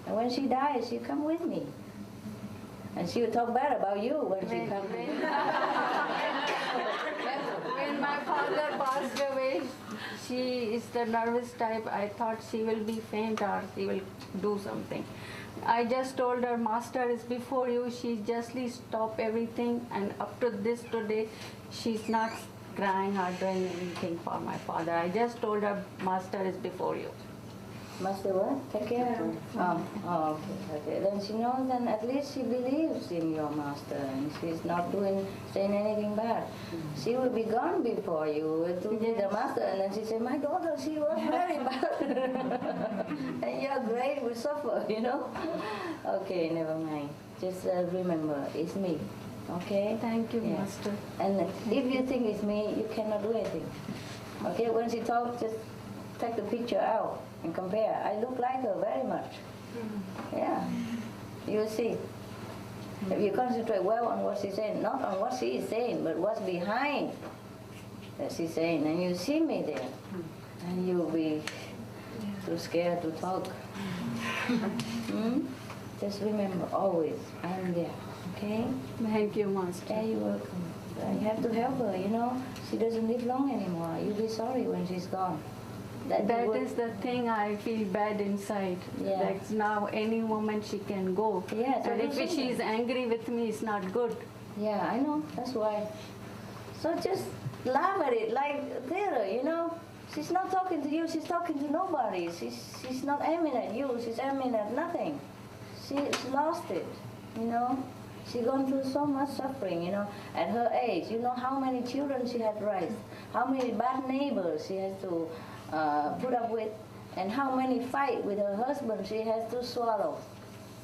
And when she dies, she'll come with me. And she'll talk bad about you when she comes. When my father passed away, she is the nervous type. I thought she will be faint or she will do something. I just told her, Master is before you. She justly stopped everything, and up to this today, she's not crying or doing anything for my father. I just told her, Master is before you. Master what? Take care of her? Oh, okay. Then she knows, then at least she believes in your master and she's not saying anything bad. She will be gone before you to be the master, and then she said, my daughter, she was very bad. And you're great, we suffer, you know? Okay, never mind. Just remember, it's me. Okay? Thank you, Master. And if you think it's me, you cannot do anything. Okay, when she talks, just take the picture out and compare. I look like her very much. Yeah, you'll see. If you concentrate well on what she's saying, not on what she is saying, but what's behind that she's saying, and you see me there, and you'll be too scared to talk. Just remember, always, I'm there, okay? Thank you, Master. Yeah, you're welcome. You have to help her, you know. She doesn't live long anymore. You'll be sorry when she's gone. That is the thing I feel bad inside. Yeah. Like now any moment she can go. Yeah, so and do if something. she is angry with me, it's not good. Yeah, I know. That's why. So just laugh at it like theater, you know. She's not talking to you. She's talking to nobody. She's not aiming at you. She's aiming at nothing. She's lost it, you know. She's gone through so much suffering, you know. At her age, you know how many children she had raised, how many bad neighbors she has to put up with, and how many fights with her husband she has to swallow.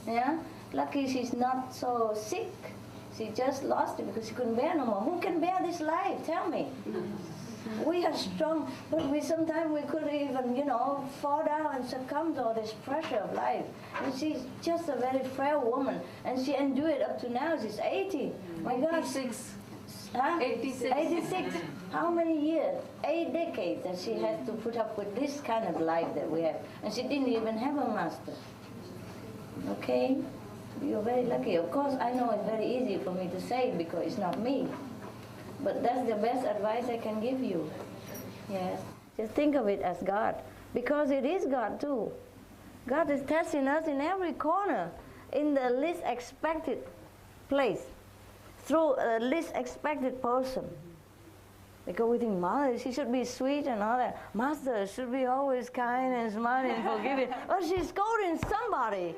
Yeah. Lucky she's not so sick. She just lost it because she couldn't bear no more. Who can bear this life? Tell me. We are strong, but sometimes we could even, you know, fall down and succumb to all this pressure of life. And she's just a very frail woman, and she endured it up to now. She's 80. My God. 86. Huh? 86. 86. How many years? 8 decades that she has to put up with this kind of life that we have. And she didn't even have a master. Okay? You're very lucky. Of course, I know it's very easy for me to say because it's not me. But that's the best advice I can give you. Yes. Just think of it as God. Because it is God too. God is testing us in every corner, in the least expected place, through a least expected person. Because we think, Mother, she should be sweet and all that. Master should be always kind and smiling and forgiving. But she's scolding somebody.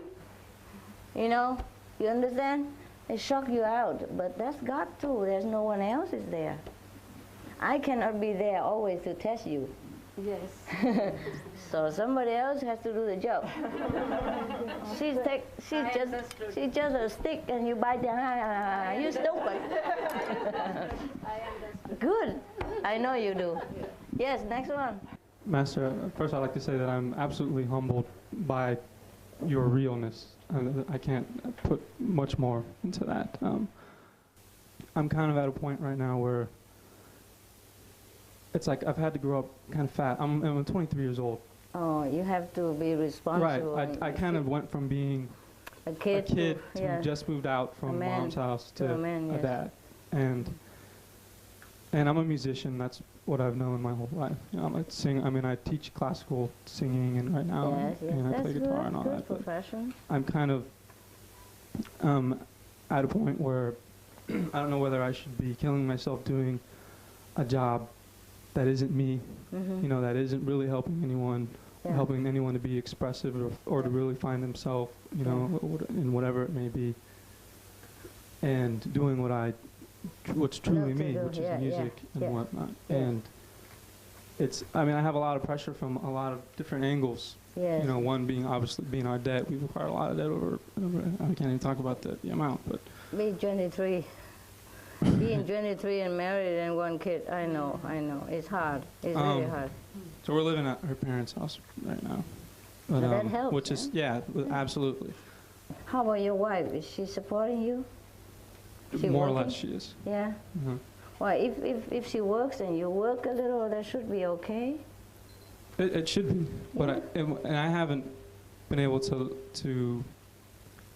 You know? You understand? It shock you out, but that's God too. There's no one else is there. I cannot be there always to test you. Yes. So somebody else has to do the job. She's just a stick and you bite the you stupid. Good. I know you do. Yes, next one. Master, first I'd like to say that I'm absolutely humbled by your realness. I can't put much more into that. I'm kind of at a point right now where it's like I've had to grow up kind of fat. I'm 23 years old. Oh, you have to be responsible. Right. I kind of went from being a kid to who just moved out from mom's house to a a dad. And I'm a musician. That's what I've known my whole life. You know, I'm a singer. I mean, I teach classical singing, and right now, and I play guitar and all that. Profession. I'm kind of at a point where I don't know whether I should be killing myself doing a job that isn't me. You know, that isn't really helping anyone, helping anyone to be expressive or to really find themselves. You know, in whatever it may be, and doing what's truly me, which is music and whatnot. And I mean, I have a lot of pressure from a lot of different angles. Yes. You know, one being obviously being our debt. We've acquired a lot of debt over I can't even talk about the amount, but. Being 23 and married and one kid, I know. It's hard. It's really hard. So we're living at her parents' house right now. But, that helps. Which is, absolutely. How about your wife? Is she supporting you? More or less she is. Yeah? Well, if she works and you work a little, that should be okay. It should be, but and I haven't been able to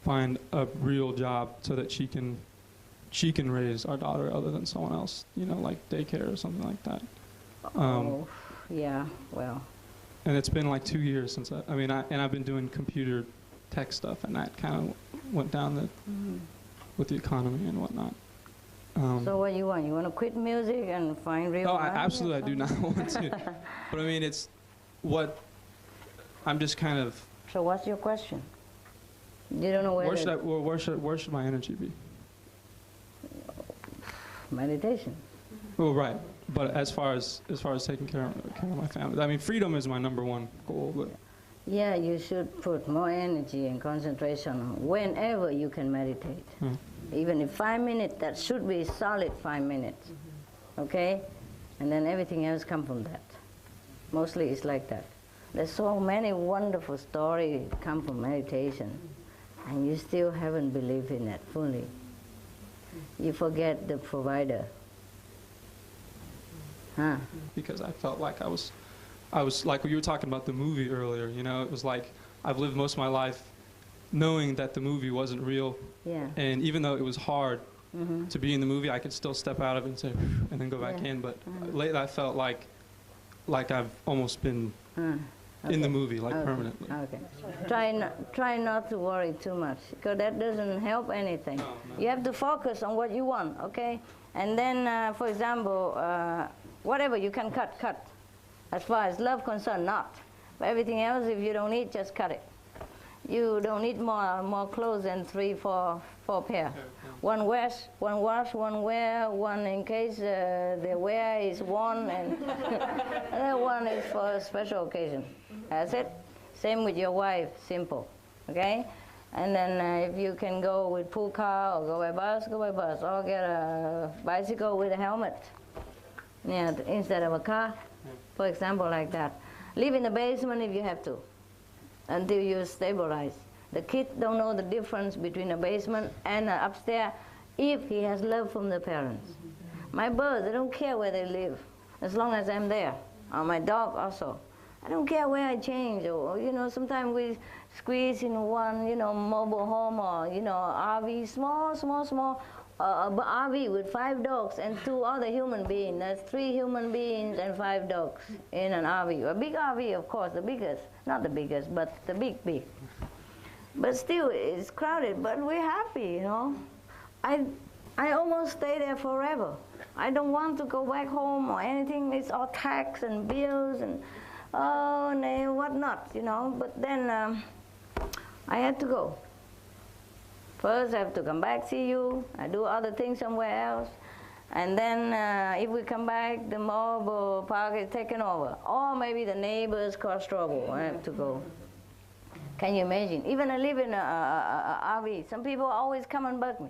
find a real job so that she can raise our daughter other than someone else, you know, like daycare or something like that. Yeah, well. And it's been like 2 years since I've been doing computer tech stuff, and that kind of went down with the economy and whatnot. So what you want? You want to quit music and find real money? Absolutely, I do not want to. But I mean, it's what I'm just kind of. So what's your question? You don't know where should my energy be? Meditation. Oh, right. But as far as taking care of my family, I mean, freedom is my #1 goal. But yeah, you should put more energy and concentration on whenever you can meditate. Even if 5 minutes, that should be solid 5 minutes. Okay? And then everything else comes from that. Mostly it's like that. There's so many wonderful stories come from meditation, and you still haven't believed in it fully. You forget the provider. Huh? Because I felt like I was like, you were talking about the movie earlier, you know, it was like I've lived most of my life knowing that the movie wasn't real. Yeah. And even though it was hard to be in the movie, I could still step out of it and say, and then go back in. But lately I felt like I've almost been in the movie, like permanently. Okay. Try not to worry too much, because that doesn't help anything. You have to focus on what you want, okay? And then, for example, whatever you can cut. As far as love concerned, not. But everything else, if you don't need, just cut it. You don't need more clothes than 3, 4 pair. One wash, one wear, one in case the wear is worn, and another one is for a special occasion. That's it. Same with your wife, simple, okay? And then if you can go with pool car or go by bus, or get a bicycle with a helmet, yeah, instead of a car, for example, like that. Live in the basement if you have to, until you stabilize. The kid don't know the difference between a basement and an upstairs if he has love from the parents. My birds, they don't care where they live, as long as I'm there. Or my dog also. I don't care where I change, or, you know, sometimes we squeeze in one, you know, mobile home or, you know, RV, small RV with 5 dogs and 2 other human beings. That's 3 human beings and 5 dogs in an RV. A big RV, of course, the biggest. Not the biggest, but the big. But still, it's crowded, but we're happy, you know. I almost stay there forever. I don't want to go back home or anything. It's all tax and bills and whatnot, you know. But then I had to go. First, I have to come back, see you. I do other things somewhere else. And then if we come back, the mobile park is taken over. Or maybe the neighbors cause trouble. I have to go. Can you imagine? Even I live in a RV. Some people always come and bug me.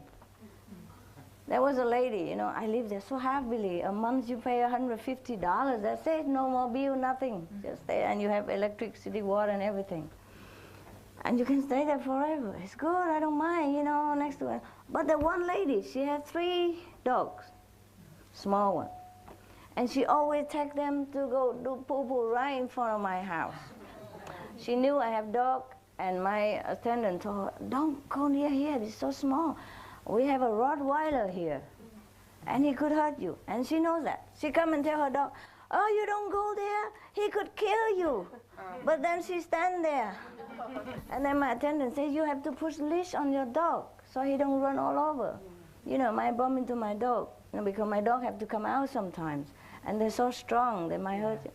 There was a lady, you know, I live there so happily. A month you pay $150. That's it, no more bill, nothing. Just there, and you have electricity, water, and everything. And you can stay there forever. It's good, I don't mind, you know, next to her. But the one lady, she had 3 dogs, small one. And she always take them to go do poo-poo right in front of my house. She knew I have dog, and my attendant told her, don't go near here, it's so small. We have a Rottweiler here, and he could hurt you. And she knows that. She come and tell her dog, oh, you don't go there, he could kill you. But then she stand there. And then my attendant says, you have to push leash on your dog so he don't run all over. You know, might bump into my dog, you know, because my dog have to come out sometimes. And they're so strong, they might hurt you.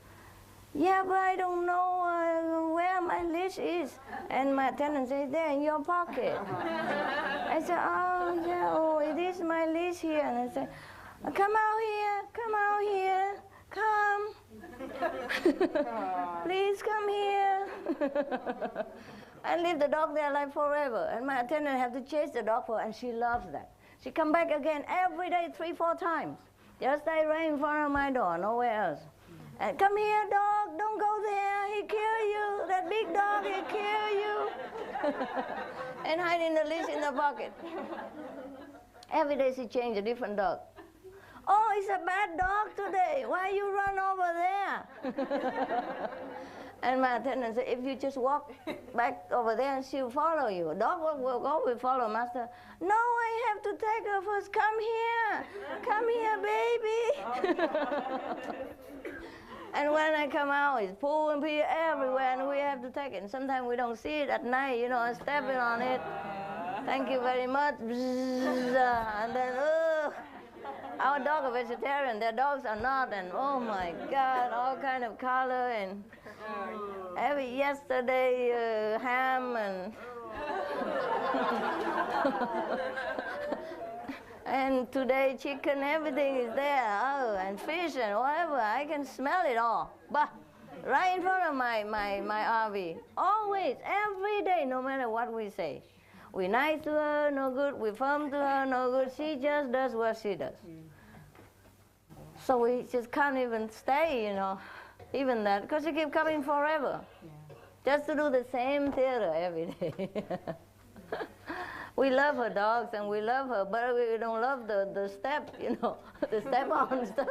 Yeah, but I don't know where my leash is. And my attendant says, there in your pocket. I said, oh, yeah, oh, it is my leash here. And I said, come out here, come. Please come here. And leave the dog there like forever. And my attendant have to chase the dog for her, and she loves that. She come back again every day 3, 4 times. Just stay right in front of my door, nowhere else. And come here, dog, don't go there, he kill you. That big dog, he kill you. And hide in the leash in the pocket. Every day she change a different dog. Oh, it's a bad dog today. Why you run over there? And my attendant said, if you just walk back over there, and she'll follow you. Dog will go, will follow master. No, I have to take her first. Come here, baby. And when I come out, it's pool and pee everywhere, and we have to take it. And sometimes we don't see it at night, you know, I'm stepping on it. Thank you very much. And then, our dogs are vegetarian, their dogs are not, and oh my God, all kind of color, and yesterday, ham, and and today chicken, everything is there, and fish and whatever. I can smell it all. But right in front of my RV, always, every day, no matter what we say. We're nice to her, no good. We're firm to her, no good. She just does what she does. So we just can't even stay, you know, even that, because she keeps coming forever. Just to do the same theater every day. We love her dogs and we love her, but we don't love the step, you know, the step on stuff.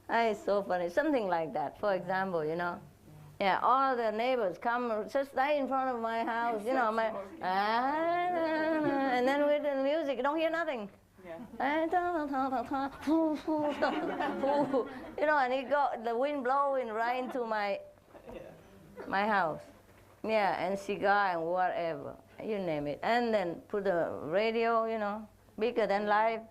It's so funny. Something like that, for example, you know. Yeah, all the neighbors come, just stay in front of my house, you know, and then with the music, you don't hear nothing. You know, and the wind blowing right into my my house. Yeah, and cigar and whatever, you name it. And then put the radio, you know, bigger than life.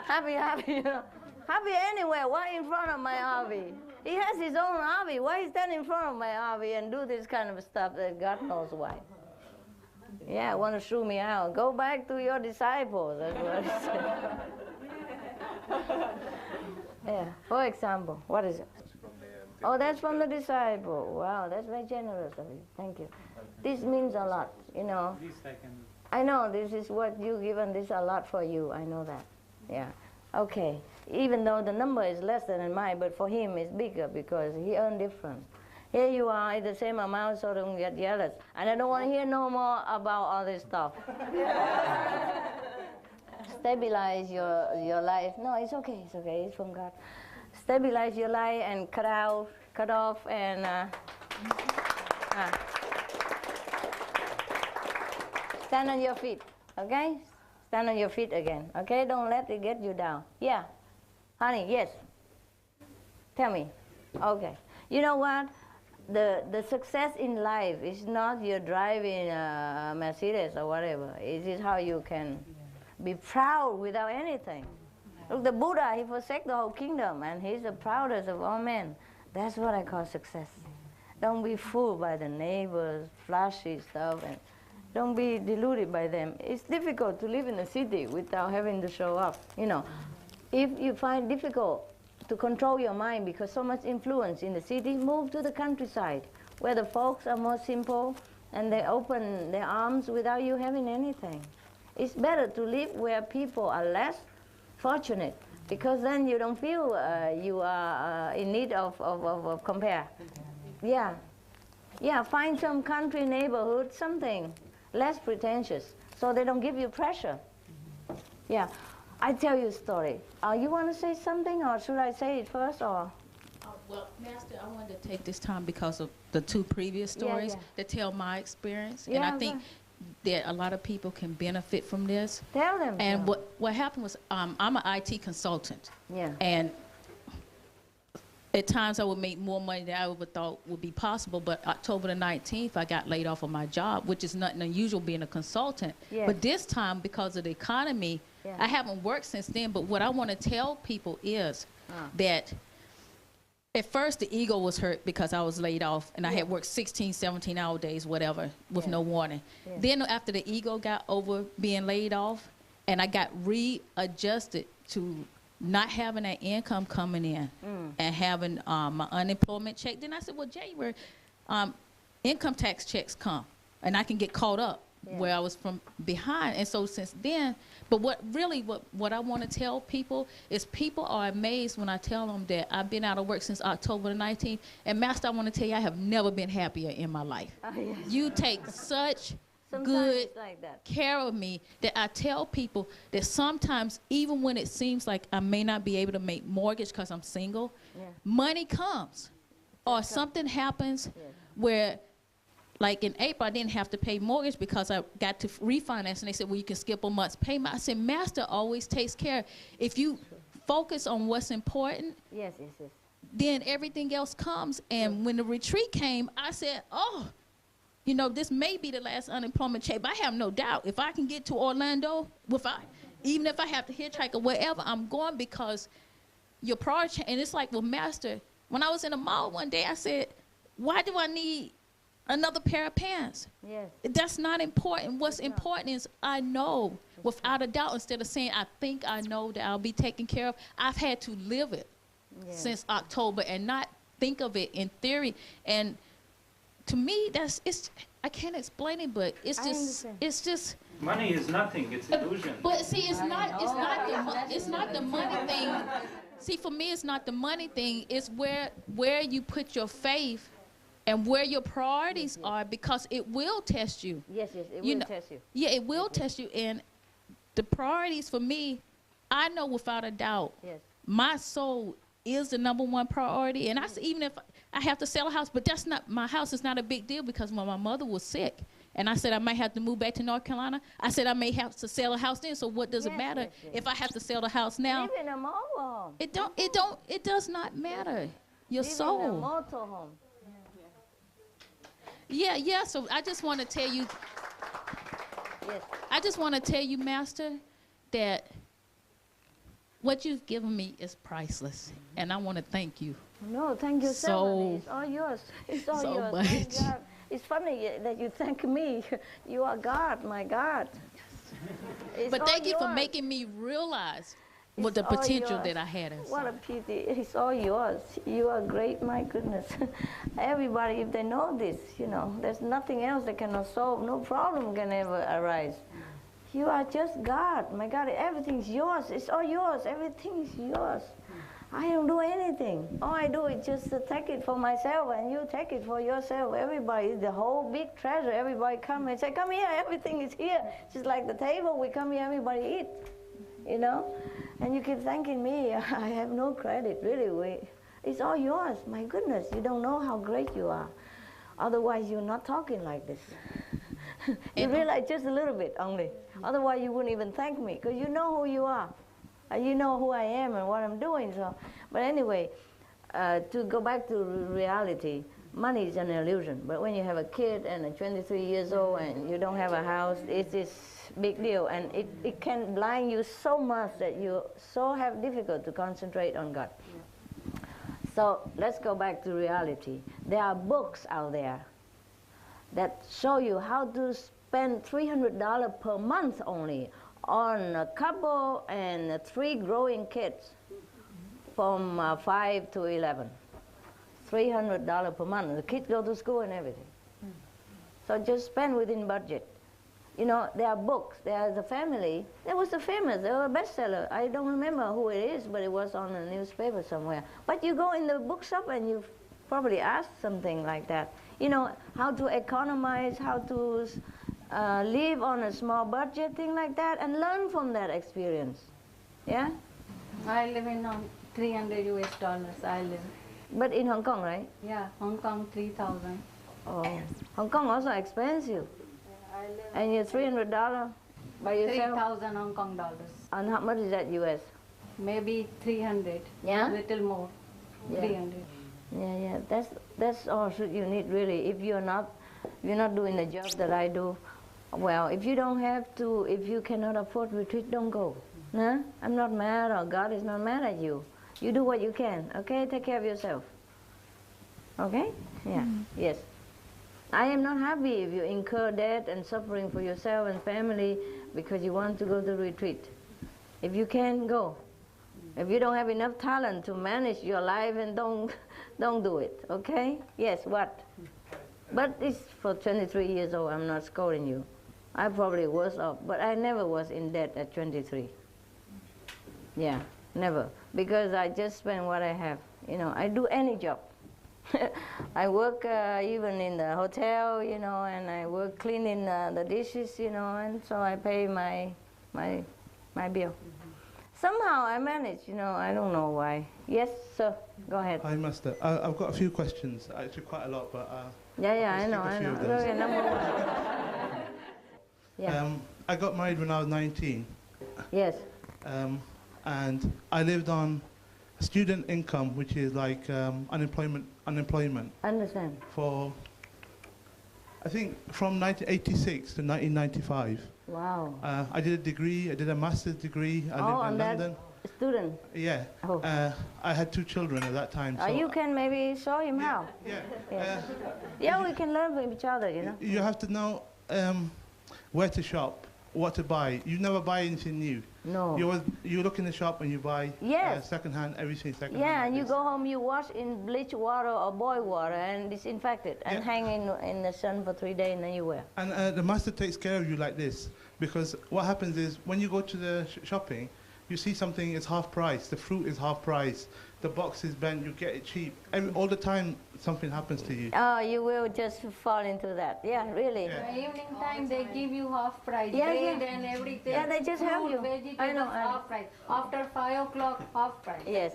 Happy, happy, you know. Happy anywhere, why in front of my RV? He has his own RV. Why he stand in front of my RV and do this kind of stuff that God knows why? Yeah, want to shoot me out. Go back to your disciples, that's what he said. Yeah, for example, what is it? Oh, that's from the disciple. Wow, that's very generous of you. Thank you. This means a lot, you know. I know this is what you given. This a lot for you. I know that. Yeah. Okay. Even though the number is less than mine, but for him it's bigger because he earned different. Here you are, it's the same amount, so don't get jealous. And I don't want to hear no more about all this stuff. Stabilize your life. No, it's okay. It's okay. It's from God. Stabilize your life and cut off, and stand on your feet. Okay? Stand on your feet again. Okay? Don't let it get you down. Yeah. Honey, yes. Tell me. Okay. You know what? The success in life is not you driving a Mercedes or whatever. It is how you can be proud without anything. Look, the Buddha, he forsake the whole kingdom, and he's the proudest of all men. That's what I call success. Don't be fooled by the neighbors, flashy stuff, and don't be deluded by them. It's difficult to live in a city without having to show up. You know, if you find difficult to control your mind because so much influence in the city, move to the countryside where the folks are more simple and they open their arms without you having anything. It's better to live where people are less fortunate because then you don't feel you are in need of compare. Yeah. Yeah, find some country neighborhood, something less pretentious so they don't give you pressure. Yeah. I tell you a story. You want to say something, or should I say it first, or? Well, Master, I wanted to take this time because of the two previous stories to tell my experience, and I think that a lot of people can benefit from this. Tell them. And what happened was, I'm an IT consultant. Yeah. And at times I would make more money than I ever thought would be possible, but October the 19th, I got laid off of my job, which is nothing unusual being a consultant. Yes. But this time, because of the economy, I haven't worked since then. But what I want to tell people is that at first the ego was hurt because I was laid off and I had worked 16, 17-hour days, whatever, with no warning. Then after the ego got over being laid off and I got readjusted to not having that income coming in and having my unemployment check, then I said, well, January, income tax checks come and I can get caught up where I was from behind. And so since then, but what I want to tell people is people are amazed when I tell them that I've been out of work since October the 19th. And Master, I want to tell you, I have never been happier in my life. You take such good care of me that I tell people that sometimes, even when it seems like I may not be able to make mortgage because I'm single, money comes. Or something happens where, like in April, I didn't have to pay mortgage because I got to refinance, and they said, well, you can skip a month's payment. I said, Master always takes care. If you focus on what's important, then everything else comes. And when the retreat came, I said, oh, you know, this may be the last unemployment check, but I have no doubt if I can get to Orlando, even if I have to hitchhike or wherever, I'm going because your priority. And it's like, well, Master, when I was in the mall one day, I said, why do I need another pair of pants? That's not important. What's important is I know without a doubt, instead of saying I think I know that I'll be taken care of, I've had to live it since October and not think of it in theory. And to me, I can't explain it, but it's just money is nothing. It's illusion. But see, it's not the money thing. See, for me, it's not the money thing. It's where you put your faith and where your priorities are, because it will test you. It will test you. Yeah, it will test you. And the priorities for me, I know without a doubt, my soul is the #1 priority. And I say, even if I have to sell a house, but my house is not a big deal, because when my mother was sick, and I said I might have to move back to North Carolina, I said I may have to sell a house then. So what does it matter if I have to sell the house now? Live in a mobile home. It does not matter. your Live in a soul. motorhome. Yeah. So I just want to tell you, Yes. I just want to tell you, Master, that what you've given me is priceless, and I want to thank you. No, thank you so much. It's all yours. It's all so yours. much. Thank God. It's funny that you thank me. You are God, my God. It's But all thank you for yours. making me realize what It's the all potential yours. that I had inside. What a pity. It's all yours. You are great, my goodness. Everybody, if they know this, there's nothing else that cannot solve. No problem can ever arise. You are just God. My God, everything's yours. It's all yours. Everything's yours. I don't do anything. All I do is just take it for myself, and you take it for yourself. Everybody, the whole big treasure. Everybody come and say, come here, everything is here. Just like the table, we come here, everybody eat, And you keep thanking me. I have no credit, really. It's all yours. My goodness, you don't know how great you are. Otherwise, you're not talking like this. You realize just a little bit only. Otherwise, you wouldn't even thank me, because you know who you are. You know who I am and what I'm doing. But anyway, to go back to reality, money is an illusion. But when you have a kid and 23 years old and you don't have a house, it's this big deal. And it can blind you so much that you so have difficult to concentrate on God. So let's go back to reality. There are books out there that show you how to spend $300 per month only on a couple and 3 growing kids from 5 to 11. $300 per month. The kids go to school and everything. So just spend within budget. There are books. There's a family. There was a famous, they were a bestseller. I don't remember who it is, but it was on a newspaper somewhere. But you go in the bookshop and you probably ask something like that. How to economize, how to live on a small budget, thing like that, and learn from that experience. Yeah? I live in 300 US dollars. I live. But in Hong Kong, right? Yeah, Hong Kong 3,000. Oh, Hong Kong also expensive. I live. And you're $300 by yourself? 3,000 Hong Kong dollars. And how much is that US? Maybe 300. Yeah? Little more. Yeah. 300. Yeah. That's all you need really. If you're not doing the job that I do, well, if you don't have to, if you cannot afford retreat, don't go. Nah? I'm not mad, or God is not mad at you. You do what you can, okay? Take care of yourself. Okay? Yeah. Yes. I am not happy if you incur debt and suffering for yourself and family because you want to go to retreat. If you can, go. If you don't have enough talent to manage your life, and don't do it, okay? Yes, what? But it's for 23 years old, I'm not scolding you. I probably was off, but I never was in debt at 23. Yeah, never. Because I just spend what I have. I do any job. I work even in the hotel, and I work cleaning the dishes, and so I pay my bill. Somehow I manage, I don't know why. Yes, sir, go ahead. Hi, Master. I've got a few questions, actually quite a lot, but... Yeah, I know. Go ahead, number 1. Yeah. I got married when I was 19. Yes. And I lived on student income, which is like unemployment. Understand. For, I think, from 1986 to 1995. Wow. I did a degree. I did a master's degree. I lived in London. Student. Yeah. Oh. I had 2 children at that time. So you can maybe show him how. Yeah. Yeah, we can learn from each other, You have to know where to shop, what to buy. You never buy anything new. No. You look in the shop and you buy secondhand, everything secondhand. Yeah, and you go home, you wash in bleach water or boil water and disinfect it and hang in the sun for 3 days and then you wear. And the master takes care of you like this, because what happens is when you go to the shopping, you see something is half price, the fruit is half price, the box is bent, you get it cheap. All the time something happens to you. Oh, you will just fall into that. Yeah, really. Evening time they give you half price. Yeah, Bread and everything. Yeah, they just help you. Vegetables, I know. half price. After 5 o'clock, half price. Yes.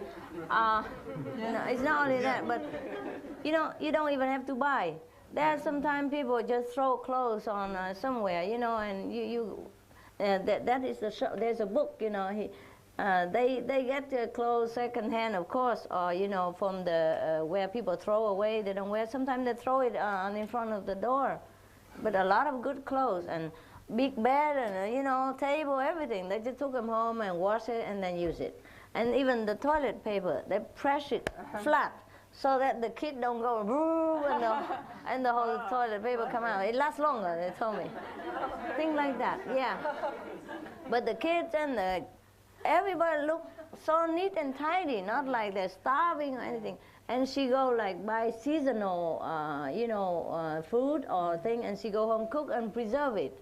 No, it's not only that, but you don't even have to buy. There are sometimes people just throw clothes on somewhere, and that is the shop. There's a book, They get their clothes second hand, of course, or from the where people throw away. They don't wear. Sometimes they throw it on in front of the door. But a lot of good clothes and big bed and table, everything. They just took them home and wash it and then use it. And even the toilet paper, they press it flat so that the kid don't go boo and the whole toilet paper come out. It lasts longer, they told me. Things like that, yeah. But the kids and everybody look so neat and tidy, not like they're starving or anything. And she go like buy seasonal, food or thing, and she go home cook and preserve it,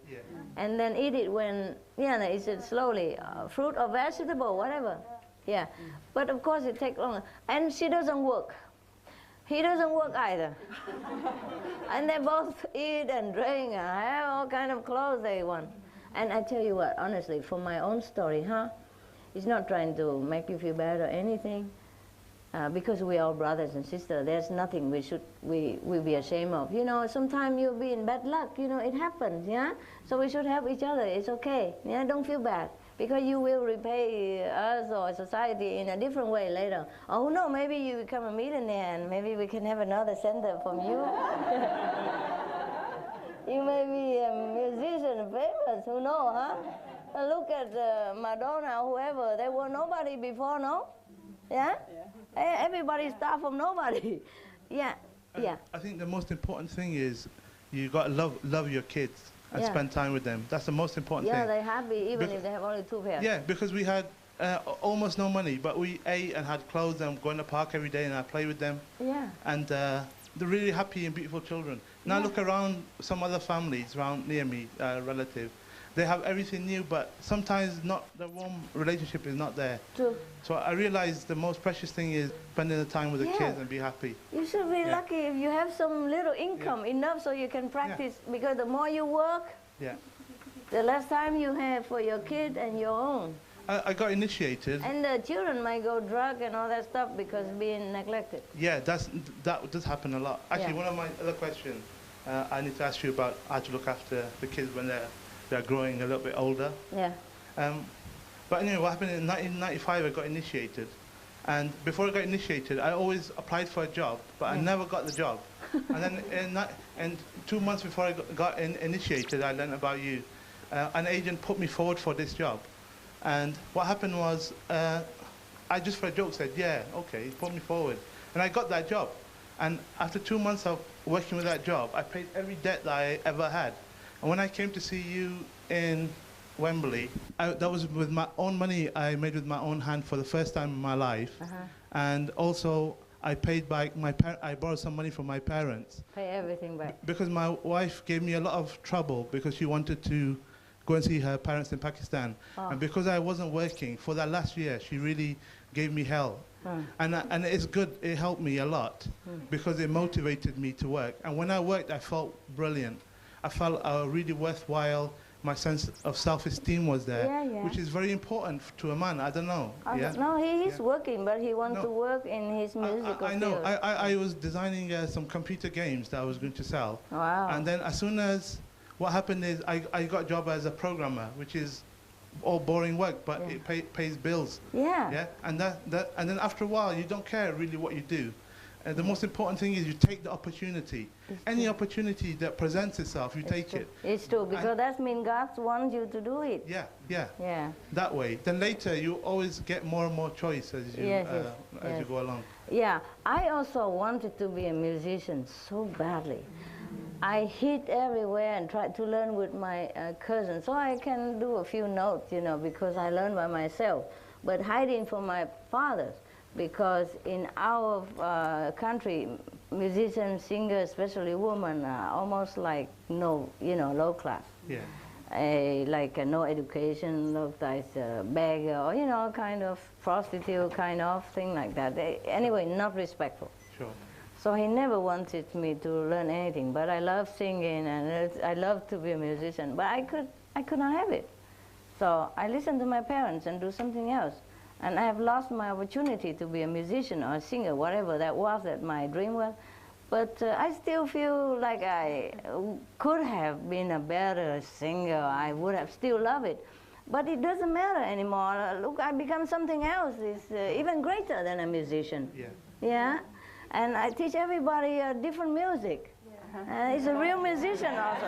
and then eat it when eat it slowly, fruit or vegetable, whatever. Yeah, but of course it takes longer. And she doesn't work. He doesn't work either. And they both eat and drink and have all kind of clothes they want. And I tell you what, honestly, from my own story, it's not trying to make you feel bad or anything. Because we are all brothers and sisters, there's nothing we be ashamed of. Sometimes you'll be in bad luck. It happens. Yeah. So we should help each other. It's okay. Yeah. Don't feel bad because you will repay us or society in a different way later. Oh no, maybe you become a millionaire and maybe we can have another center from you. You may be a musician, famous. Who knows, huh? Look at Madonna, whoever. They were nobody before, no? Yeah? Everybody start from nobody. Yeah, yeah. I think the most important thing is you got to love your kids and Yeah. spend time with them. That's the most important thing. Yeah, they're happy even if they have only 2 pairs. Yeah, because we had almost no money, but we ate and had clothes and go in the park every day and I play with them. Yeah. And they're really happy and beautiful children. Now look around some other families around near me, relative. They have everything new, but sometimes the warm relationship is not there. True. So I realized the most precious thing is spending the time with the Yeah. kids and be happy. You should be Yeah. lucky if you have some little income, enough so you can practice, because the more you work, Yeah. the less time you have for your kid and your own. I got initiated. And the children might go drug and all that stuff because being neglected. Yeah, that does happen a lot. Actually, Yeah. one of my other questions I need to ask you about how to look after the kids when they're growing a little bit older. Yeah. But anyway, what happened in 1995, I got initiated. And before I got initiated, I always applied for a job, but I never got the job. And then and 2 months before I got initiated, I learned about you. An agent put me forward for this job. And what happened was, I just for a joke said, yeah, okay, put me forward. And I got that job. And after 2 months of working with that job, I paid every debt that I ever had. And when I came to see you in Wembley, that was with my own money I made with my own hand for the first time in my life. And also, I paid back I borrowed some money from my parents. Pay everything back. Because my wife gave me a lot of trouble because she wanted to go and see her parents in Pakistan. Oh. And because I wasn't working for that last year, she really gave me hell. And it's good, it helped me a lot because it motivated me to work. And when I worked, I felt brilliant. I felt really worthwhile. My sense of self-esteem was there, which is very important to a man. I don't know. No, he's working, but he wants to work in his musical I know. field. I was designing some computer games that I was going to sell. Wow. And then as soon as, what happened is I got a job as a programmer, which is all boring work, but it pays bills. Yeah. Yeah. And and then after a while, you don't care really what you do. The most important thing is you take the opportunity. Any opportunity that presents itself, you take it. It's true, because that means God wants you to do it. Yeah, yeah. Yeah. That way. Then later, you always get more and more choice as you as you go along. Yeah. I also wanted to be a musician so badly. I hid everywhere and tried to learn with my cousin, so I can do a few notes, because I learned by myself. But hiding from my father, because in our country, musicians, singers, especially women, are almost like low class. Yeah. No education, looked like a beggar, or kind of prostitute, kind of thing like that. Anyway, not respectful. Sure. So he never wanted me to learn anything, but I love singing and I love to be a musician, but I could not have it. So I listened to my parents and do something else. And I have lost my opportunity to be a musician or a singer, whatever that was that my dream was. But I still feel like I could have been a better singer. I would have still loved it. But it doesn't matter anymore. Look, I become something else. It's even greater than a musician. Yeah. Yeah? And I teach everybody different music. He's a real musician also.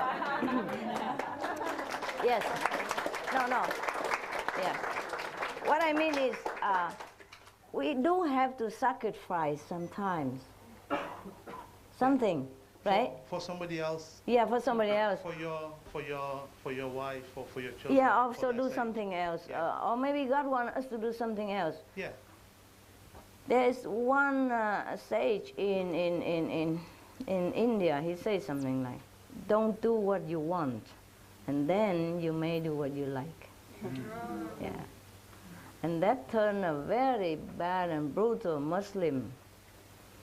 Yes. No. Yeah. What I mean is, we do have to sacrifice sometimes. Something, right? For somebody else. Yeah, for somebody else. For your wife or for your children. Yeah, also do something else. Or maybe God wants us to do something else. Yeah. There is one sage in India, he says something like, don't do what you want, and then you may do what you like. Yeah. And that turned a very bad and brutal Muslim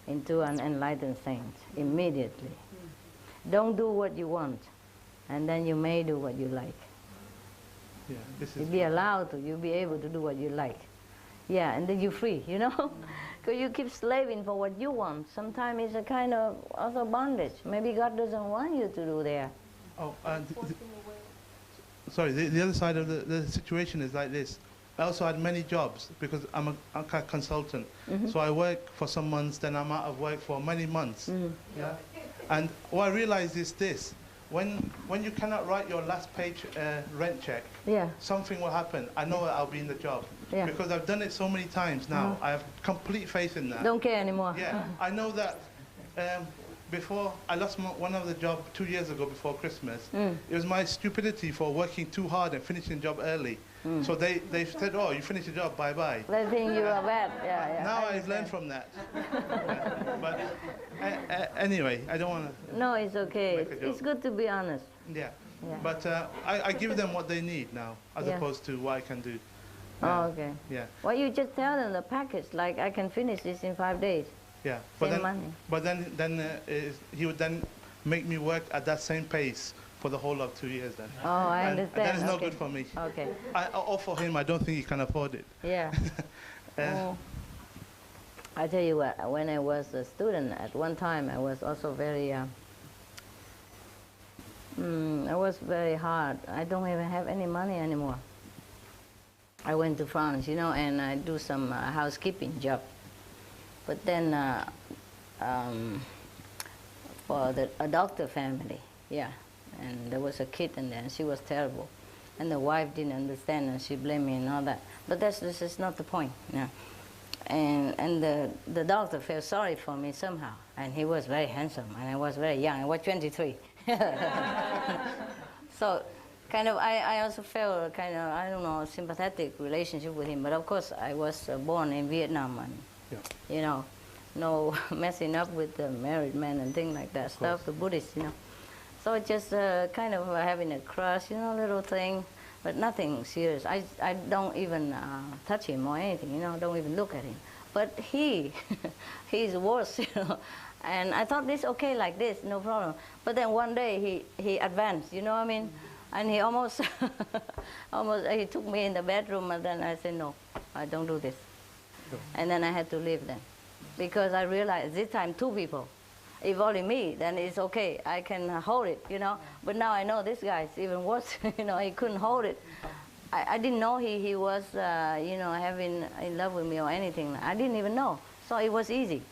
into an enlightened saint immediately. Don't do what you want, and then you may do what you like. Yeah, You'll be allowed to, you'll be able to do what you like. Yeah, and then you're free, you know? Because you keep slaving for what you want. Sometimes it's a kind of also bondage. Maybe God doesn't want you to do there. Oh, sorry, the other side of the situation is like this. I also had many jobs because I'm a consultant. So I work for some months, then I'm out of work for many months. Yeah? And what I realized is this. When you cannot write your last page rent check, something will happen. I know I'll be in the job. Because I've done it so many times now. I have complete faith in that. Don't care anymore. Yeah, I know that before, I lost one of the job 2 years ago before Christmas. It was my stupidity for working too hard and finishing the job early. So they said, oh, you finished the job, bye-bye. They think you are bad, yeah. Now I've learned from that. But anyway, I don't want to... No, it's okay. It's good to be honest. Yeah. But I give them what they need now, as opposed to what I can do. Oh, okay. Yeah. Well, you just tell them the package, like I can finish this in 5 days. Yeah. But then he would then make me work at that same pace for the whole of 2 years then. Oh, I understand. And that is not good for me. Okay. Or for him, I don't think he can afford it. Yeah. I tell you what, when I was a student, at one time I was also very, I was very hard. I don't even have any money anymore. I went to France, you know, and I do some housekeeping job. But then for a doctor family, yeah, and there was a kid in there, and she was terrible. And the wife didn't understand, and she blamed me and all that. But this is not the point, yeah. And the doctor felt sorry for me somehow, and he was very handsome, and I was very young. I was 23. So kind of, I also felt a kind of, I don't know, sympathetic relationship with him. But of course, I was born in Vietnam, and you know, no messing up with the married men and things like that stuff, the Buddhists, you know. So it's just kind of having a crush, you know, little thing, but nothing serious. I don't even touch him or anything, you know, don't even look at him. But he's worse, you know. And I thought this okay like this, no problem. But then one day he advanced, you know what I mean? And he almost, he took me in the bedroom, and then I said, no, I don't do this. And then I had to leave then. Because I realized this time 2 people. If only me, then it's okay. I can hold it, you know. But now I know this guy is even worse. You know, he couldn't hold it. I didn't know he was, you know, having in love with me or anything. I didn't even know. So it was easy.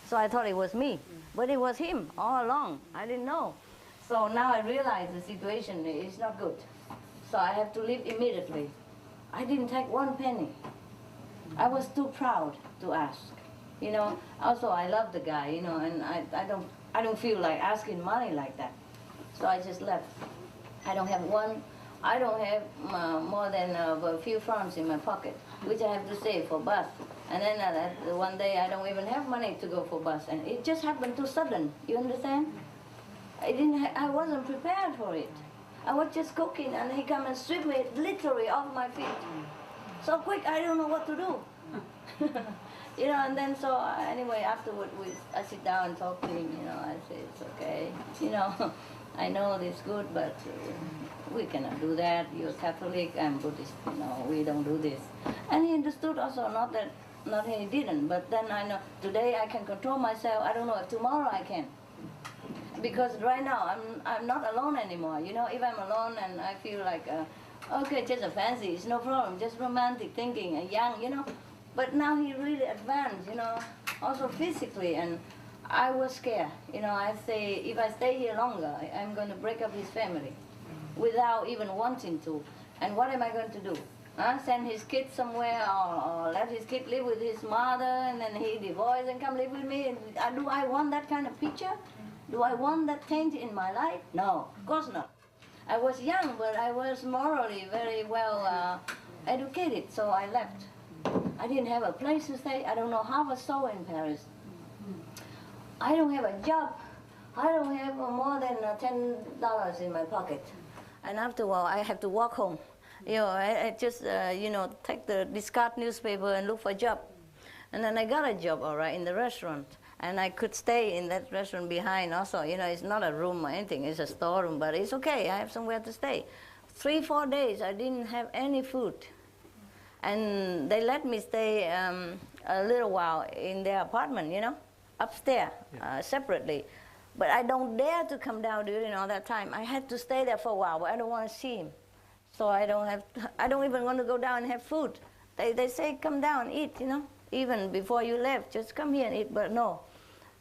So I thought it was me. But it was him all along. I didn't know. So now I realize the situation is not good. So I have to leave immediately. I didn't take 1 penny. I was too proud to ask. You know, also I love the guy, you know, and I don't feel like asking money like that. So I just left. I don't have more than a few francs in my pocket, which I have to save for bus. And then one day I don't even have money to go for bus, and it just happened too sudden. You understand? I wasn't prepared for it. I was just cooking, and he come and sweep me literally off my feet. So quick, I don't know what to do. You know, and then so anyway, afterward I sit down and talk to him, you know, I say, it's okay. You know, I know this good, but we cannot do that. You're Catholic, I'm Buddhist, you know, we don't do this. And he understood also, not that he didn't, but then I know, today I can control myself. I don't know if tomorrow I can. Because right now, I'm not alone anymore. You know, if I'm alone and I feel like Okay, just a fancy, it's no problem, just romantic thinking, and young, you know. But now he really advanced, you know, also physically, and I was scared. You know, I say, if I stay here longer, I'm going to break up his family without even wanting to. And what am I going to do? Send his kid somewhere, or let his kid live with his mother, and then he divorce and come live with me? And, do I want that kind of picture? Do I want that change in my life? No, of course not. I was young, but I was morally very well educated, so I left. I didn't have a place to stay. I don't know half a soul in Paris. I don't have a job. I don't have more than $10 in my pocket. And after a while, I have to walk home. You know, I just, you know, take the discard newspaper and look for a job. And then I got a job, all right, in the restaurant. And I could stay in that restaurant behind also. You know, it's not a room or anything. It's a storeroom, but it's okay. I have somewhere to stay. 3-4 days, I didn't have any food. And they let me stay a little while in their apartment, you know, upstairs, separately. But I don't dare to come down during all that time. I had to stay there for a while, but I don't want to see him. So I don't even want to go down and have food. They say, come down, eat, you know, even before you left, just come here and eat. But no,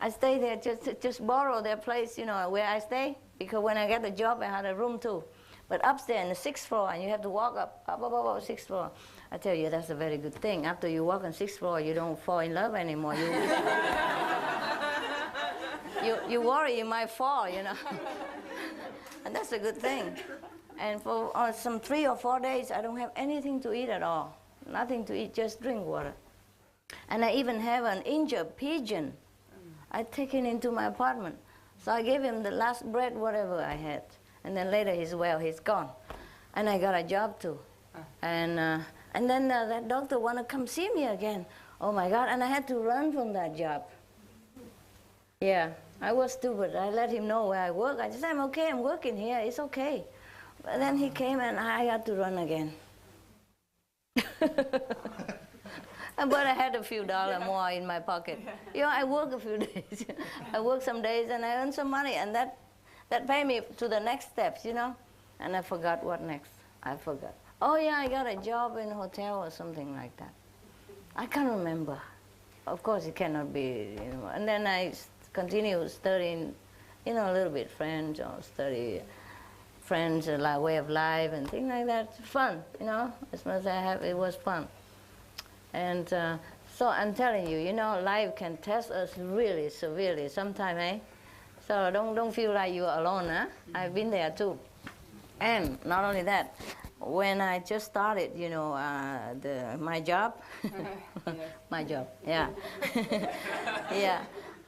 I stay there, just borrow their place, you know, where I stay, because when I got the job, I had a room too. But upstairs in the 6th floor, and you have to walk up 6th floor. I tell you, that's a very good thing. After you walk on 6th floor, you don't fall in love anymore. You worry you might fall, you know. And that's a good thing. And for some 3 or 4 days, I don't have anything to eat at all. Nothing to eat, just drink water. And I even have an injured pigeon. I take it into my apartment. So I gave him the last bread, whatever I had. And then later he's gone. And I got a job too. And then that doctor wanted to come see me again. Oh my God, and I had to run from that job. Yeah, I was stupid. I let him know where I work. I just said, I'm okay, I'm working here, it's okay. But then he came and I had to run again. But I had a few dollars more in my pocket. You know, I work a few days. I work some days and I earn some money, and that paid me to the next steps, you know. And I forgot what next. I forgot. Oh yeah, I got a job in a hotel or something like that. I can't remember. Of course, it cannot be, you know. And then I continue studying, you know, a little bit French, or study French, way of life and things like that. Fun, you know. As much as I have, it was fun. And so I'm telling you, you know, life can test us really severely sometimes, eh? So don't feel like you're alone, huh? I've been there too. And not only that, when I just started, you know, my job, my job, yeah, yeah,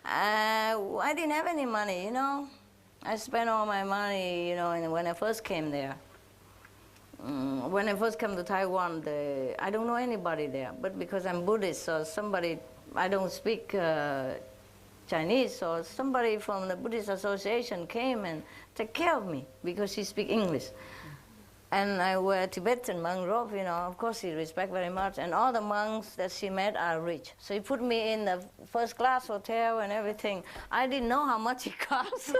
I didn't have any money, you know. I spent all my money, you know, when I first came there. When I first came to Taiwan, I don't know anybody there, but because I'm Buddhist, so I don't speak Chinese, so somebody from the Buddhist Association came and took care of me because she speaks English. And I wear Tibetan monk robe, you know, of course he respect very much, and all the monks that she met are rich. So he put me in the first class hotel and everything. I didn't know how much it cost.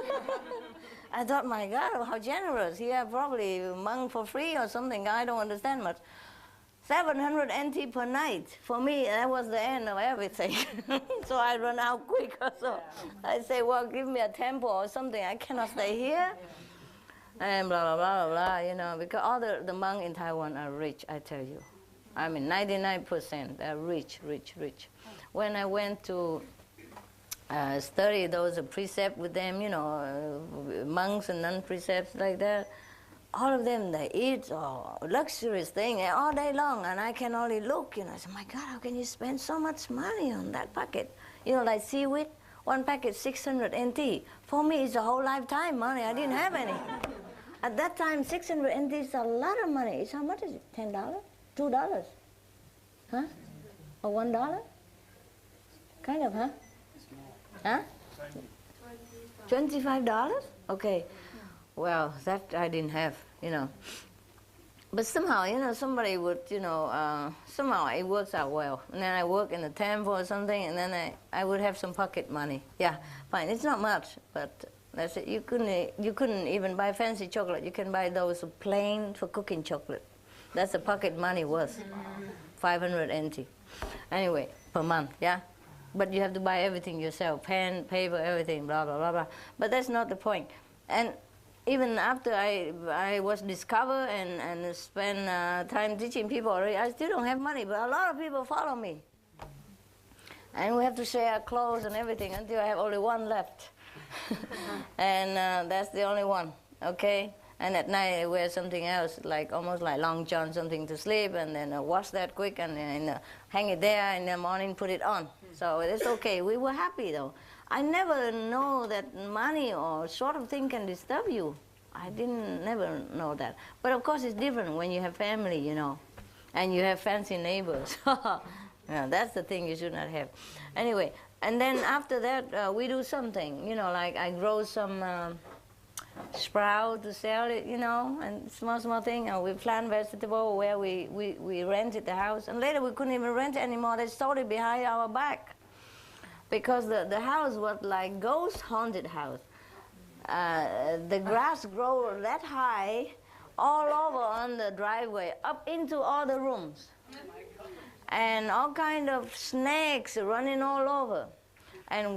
I thought, my God, how generous. He had probably a monk for free or something. I don't understand much. 700 NT per night. For me, that was the end of everything. So I run out quick. So I say, well, give me a temple or something. I cannot stay here. And blah, blah, blah, blah, blah, you know, because all the monks in Taiwan are rich, I tell you. I mean, 99%, they're rich, rich, rich. When I went to study those precepts with them, you know, monks and non-precepts like that, all of them, they eat luxurious thing all day long, and I can only look, you know. I said, my God, how can you spend so much money on that packet? You know, like seaweed, one packet 600 NT. For me, it's a whole lifetime money. I didn't have any. At that time, 600 NT is a lot of money. It's how much is it? $10? $2? Huh? Or $1? Kind of, huh? Huh? $25? Okay. Well, that I didn't have, you know. But somehow, you know, somebody would, you know, somehow it works out well. And then I work in the temple or something, and then I would have some pocket money. Yeah, fine. It's not much, but That's it. You couldn't even buy fancy chocolate. You can buy those plain for cooking chocolate. That's the pocket money worth, 500 NT. Anyway, per month, yeah? But you have to buy everything yourself, pen, paper, everything, blah, blah, blah, blah. But that's not the point. And even after I was discovered and spent time teaching people already, I still don't have money, but a lot of people follow me. And we have to share clothes and everything until I have only one left. And that's the only one, okay? And at night I wear something else, like almost like long john, something to sleep, and then wash that quick and then hang it there, in the morning put it on. So it's okay. We were happy though. I never know that money or sort of thing can disturb you. I never know that. But of course it's different when you have family, you know, and you have fancy neighbors. Yeah, that's the thing you should not have. Anyway, and then after that we do something, you know, like I grow some sprout to sell it, you know, and small thing. We plant vegetable where we rented the house, and later we couldn't even rent it anymore. They sold it behind our back because the house was like ghost haunted house. The grass grow that high all over on the driveway, up into all the rooms, and all kind of snakes running all over. And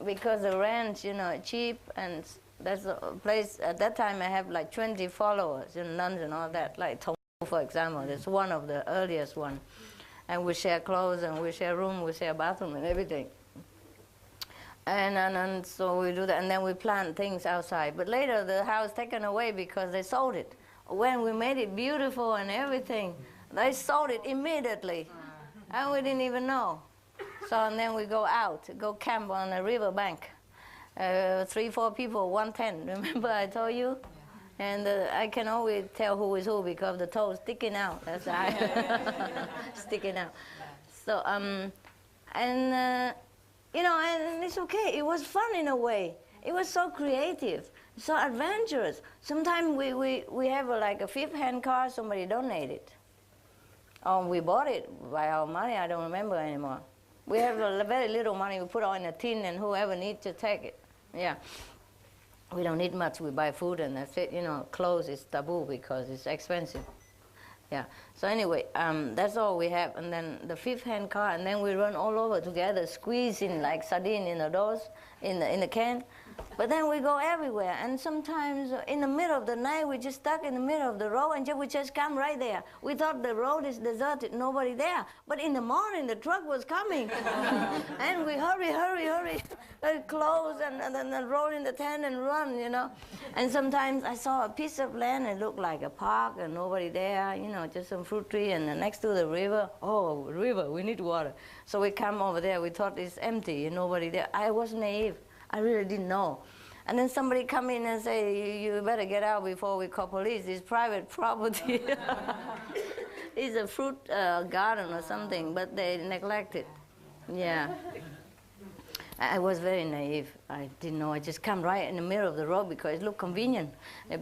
because the rent, you know, cheap, and that's a place, at that time I have like 20 followers in nuns and all that, like Tong, for example, that's one of the earliest one. And we share clothes and we share room, we share bathroom and everything. And so we do that, and then we plant things outside. But later the house taken away because they sold it. When we made it beautiful and everything, they sold it immediately. And we didn't even know. So and then we go out, go camp on a river bank. 3-4 people, 1 tent. Remember I told you? And I can always tell who is who because the toes sticking out. That's sticking out. So you know, and it's okay. It was fun in a way. It was so creative, so adventurous. Sometimes we have like a fifth-hand car. Somebody donated. We bought it by our money. I don't remember anymore. We have very little money. We put it in a tin, and whoever needs to take it. Yeah. We don't need much. We buy food, and that's it. You know, clothes is taboo because it's expensive. Yeah. So anyway, that's all we have. And then the fifth-hand car, and then we run all over together, squeeze in like sardine in the doors, in the can. But then we go everywhere, and sometimes in the middle of the night, we just stuck in the middle of the road, and we just come right there. We thought the road is deserted, nobody there. But in the morning, the truck was coming, and we hurry, close, and then roll in the tent and run, you know. And sometimes I saw a piece of land, it looked like a park, and nobody there, you know, just some fruit tree, and next to the river, oh, river, we need water. So we come over there, we thought it's empty, and nobody there. I was naive. I really didn't know. And then somebody come in and say, you better get out before we call police. It's private property. It's a fruit garden or something, but they neglect it. Yeah. I was very naive. I didn't know. I just come right in the middle of the road because it looked convenient.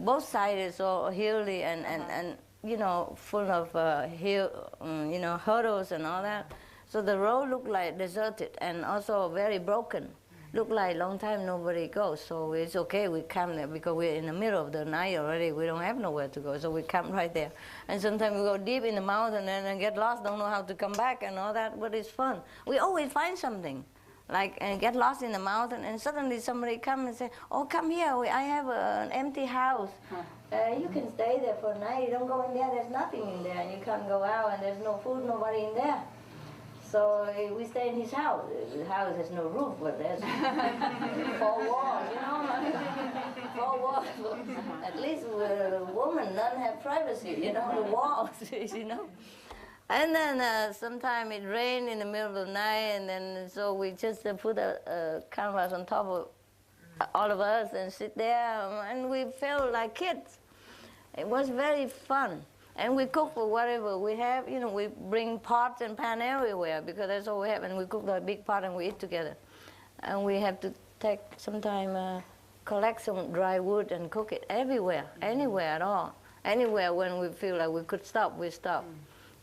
Both sides is so hilly and you know, full of you know, hurdles and all that. So the road looked like deserted and also very broken. Look like a long time nobody goes, so it's okay. We come there because we're in the middle of the night already. We don't have nowhere to go, so we come right there. And sometimes we go deep in the mountain and get lost, don't know how to come back and all that, but it's fun. We always find something, like and get lost in the mountain, and suddenly somebody come and say, oh, come here, I have an empty house. You can stay there for a night. You don't go in there, there's nothing in there, and you can't go out, and there's no food, nobody in there. So we stay in his house. The house has no roof, but there's 4 walls, you know. 4 walls. At least a woman doesn't have privacy, you know, the walls, you know. And then sometime it rained in the middle of the night, and then so we just put a canvas on top of all of us and sit there, and we felt like kids. It was very fun. And we cook for whatever we have. You know, we bring pots and pan everywhere because that's all we have. And we cook the big pot and we eat together. And we have to take some time, collect some dry wood and cook it everywhere, anywhere at all. Anywhere when we feel like we could stop, we stop.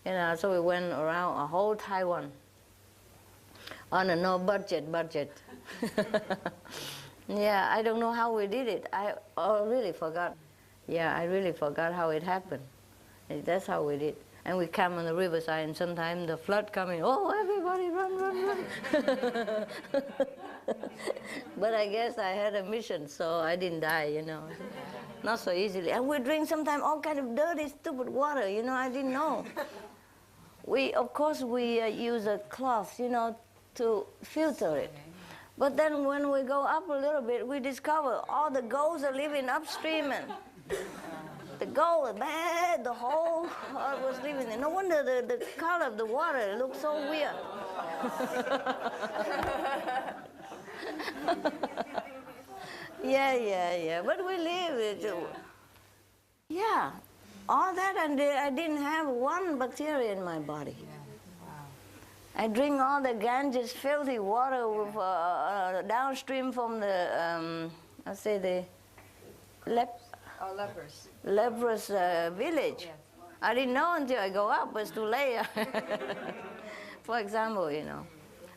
You know, so we went around a whole Taiwan on a no budget. Yeah, I don't know how we did it. I really forgot. Yeah, I really forgot how it happened. That's how we did. And we come on the riverside, and sometimes the flood coming. Oh, everybody run, run, run! But I guess I had a mission, so I didn't die. You know, not so easily. And we drink sometimes all kind of dirty, stupid water. You know, I didn't know. Of course, we use a cloth, you know, to filter it. But then when we go up a little bit, we discover all the gulls are living upstream, and the gull, the whole heart was living there. No wonder the color of the water looks so weird. Yeah. But we live it. Yeah, all that, and I didn't have one bacteria in my body. I drink all the Ganges filthy water with, downstream from the, I say the leprous village. Yes. I didn't know until I go up, but it's too late. For example, you know,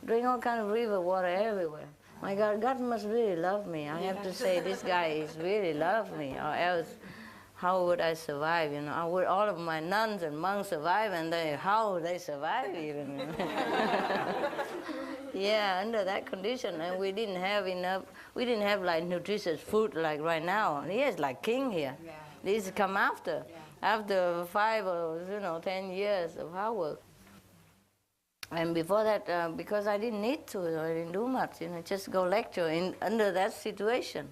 drink all kind of river water everywhere. My God, God must really love me. I have to say, this guy is really love me, or else how would I survive? You know, how would all of my nuns and monks survive, and how would they survive even? Yeah, under that condition, and we didn't have enough. We didn't have like nutritious food like right now. He is like king here. Yeah. This come after 5 or 10 years of hard work. And before that, because I didn't need to, I didn't do much. You know, just go lecture under that situation.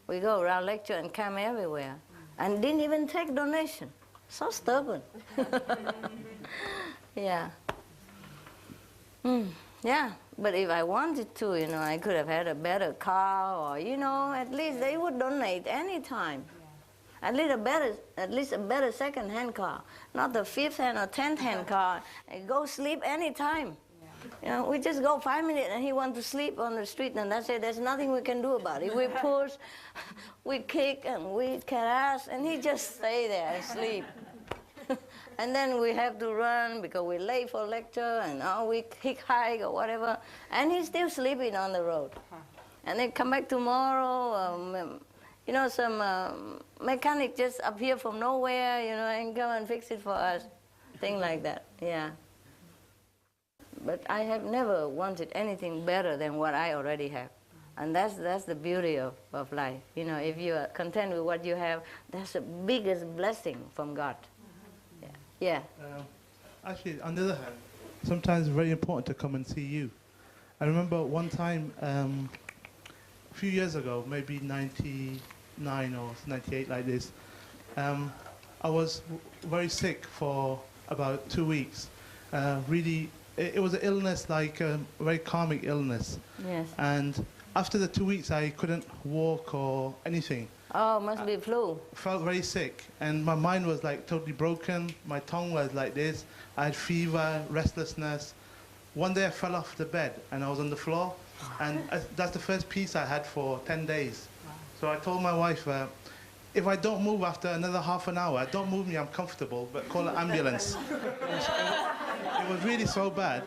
We go around lecture and come everywhere. And didn't even take donation. So stubborn. Yeah. Yeah, but if I wanted to, you know, I could have had a better car, or, you know, at least they would donate any time. At least a better second-hand car, not the 5th-hand or 10th-hand car. And go sleep any time. You know, we just go 5 minutes and he wants to sleep on the street, and that's it. There's nothing we can do about it. We push, we kick, and we harass, and he just stay there and sleep. And then we have to run because we're late for lecture, and we hike or whatever, and he's still sleeping on the road. And then come back tomorrow, you know, some mechanic just appear from nowhere, you know, and come and fix it for us. Thing like that, yeah. But I have never wanted anything better than what I already have. And that's the beauty of life. You know, if you are content with what you have, that's the biggest blessing from God. Yeah. Actually, on the other hand, sometimes it's very important to come and see you. I remember one time, a few years ago, maybe 99 or 98 like this, I was very sick for about 2 weeks. Really, it was an illness, like a very karmic illness. Yes. And after the 2 weeks, I couldn't walk or anything. Oh, must be flu. Felt very sick, and my mind was like totally broken. My tongue was like this. I had fever, restlessness. One day I fell off the bed and I was on the floor, and that's the first peace I had for 10 days. So I told my wife, if I don't move after another half an hour, don't move me, I'm comfortable, but call an ambulance. It was really so bad.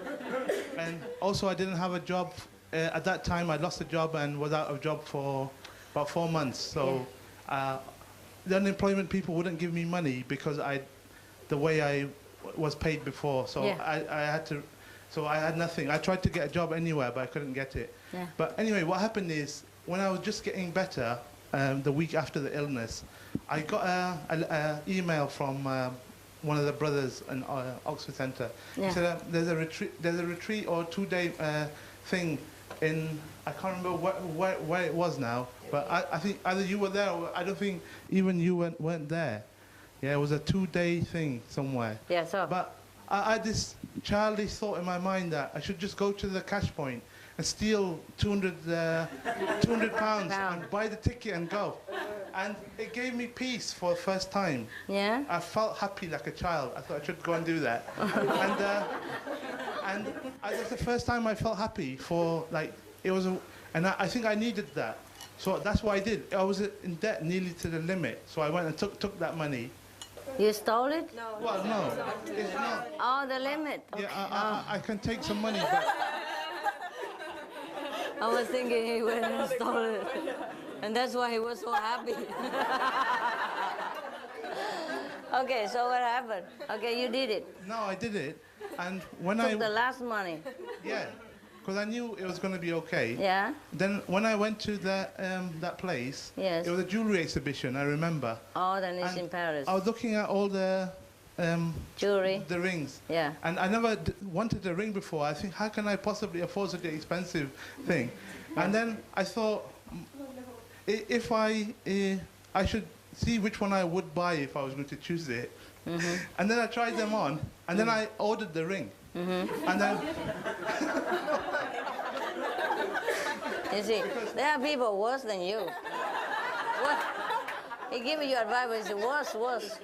And also I didn't have a job. At that time I lost a job and was out of job for about 4 months. So the unemployment people wouldn't give me money because the way I was paid before. So I had nothing. I tried to get a job anywhere, but I couldn't get it. Yeah. But anyway, what happened is, when I was just getting better, the week after the illness, I got an email from one of the brothers in Oxford Centre. Yeah. He said there's a retreat or 2-day thing in, I can't remember where it was now, but I think either you were there or I don't think even you weren't there. Yeah, it was a 2-day thing somewhere. Yeah, so. But I had this childish thought in my mind that I should just go to the cash point and steal 200 pounds and buy the ticket and go. And it gave me peace for the first time. Yeah? I felt happy like a child. I thought I should go and do that. And that's the first time I felt happy for, like, it was and I think I needed that. So that's what I did. I was in debt nearly to the limit. So I went and took that money. You stole it? No. Well, no. It's not. Oh, the limit. Okay. Yeah, I can take some money, but I was thinking he went and stole it. And that's why he was so happy. Okay, so what happened? Okay, you did it. No, I did it. And when Took the last money. Yeah, because I knew it was going to be okay. Yeah? Then when I went to that place, Yes. it was a jewelry exhibition, I remember. Oh, then it's And in Paris. I was looking at all the jewelry, the rings. Yeah. And I never wanted a ring before. I think, how can I possibly afford such an expensive thing? And then I thought, if I should see which one I would buy if I was going to choose it. Mm-hmm. And then I tried them on, and then I ordered the ring. Mm-hmm. And then You see, there are people worse than you. What? He gave you advice, but it's worse.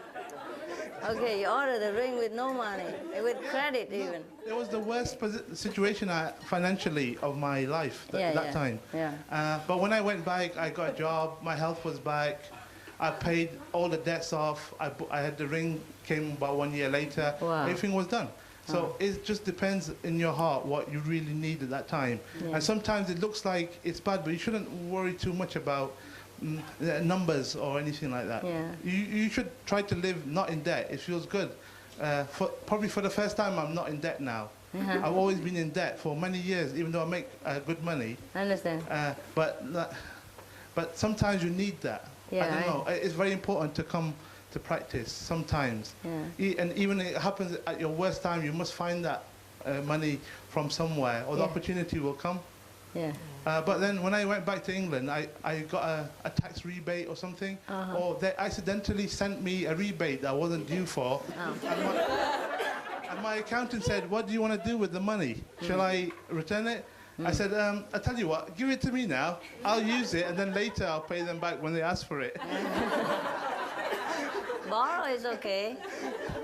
Okay, you order the ring with no money, with credit even. it was the worst situation financially of my life that time. Yeah. But when I went back, I got a job, my health was back, I paid all the debts off, I had the ring, came about 1 year later, Wow. everything was done. So it just depends in your heart what you really need at that time. Yeah. And sometimes it looks like it's bad, but you shouldn't worry too much about numbers or anything like that. Yeah. You should try to live not in debt. It feels good. Probably for the first time, I'm not in debt now. Uh-huh. I've always been in debt for many years, even though I make good money. I understand. But sometimes you need that. Yeah, I don't know. It's very important to come to practice sometimes. Yeah. And even it happens at your worst time, you must find that money from somewhere, or the opportunity will come. Yeah. But then when I went back to England, I got a tax rebate or something, or they accidentally sent me a rebate that I wasn't due for. And my accountant said, "What do you want to do with the money? Shall I return it?" I said, "I tell you what, give it to me now. I'll use it, and then later I'll pay them back when they ask for it." Borrow is okay.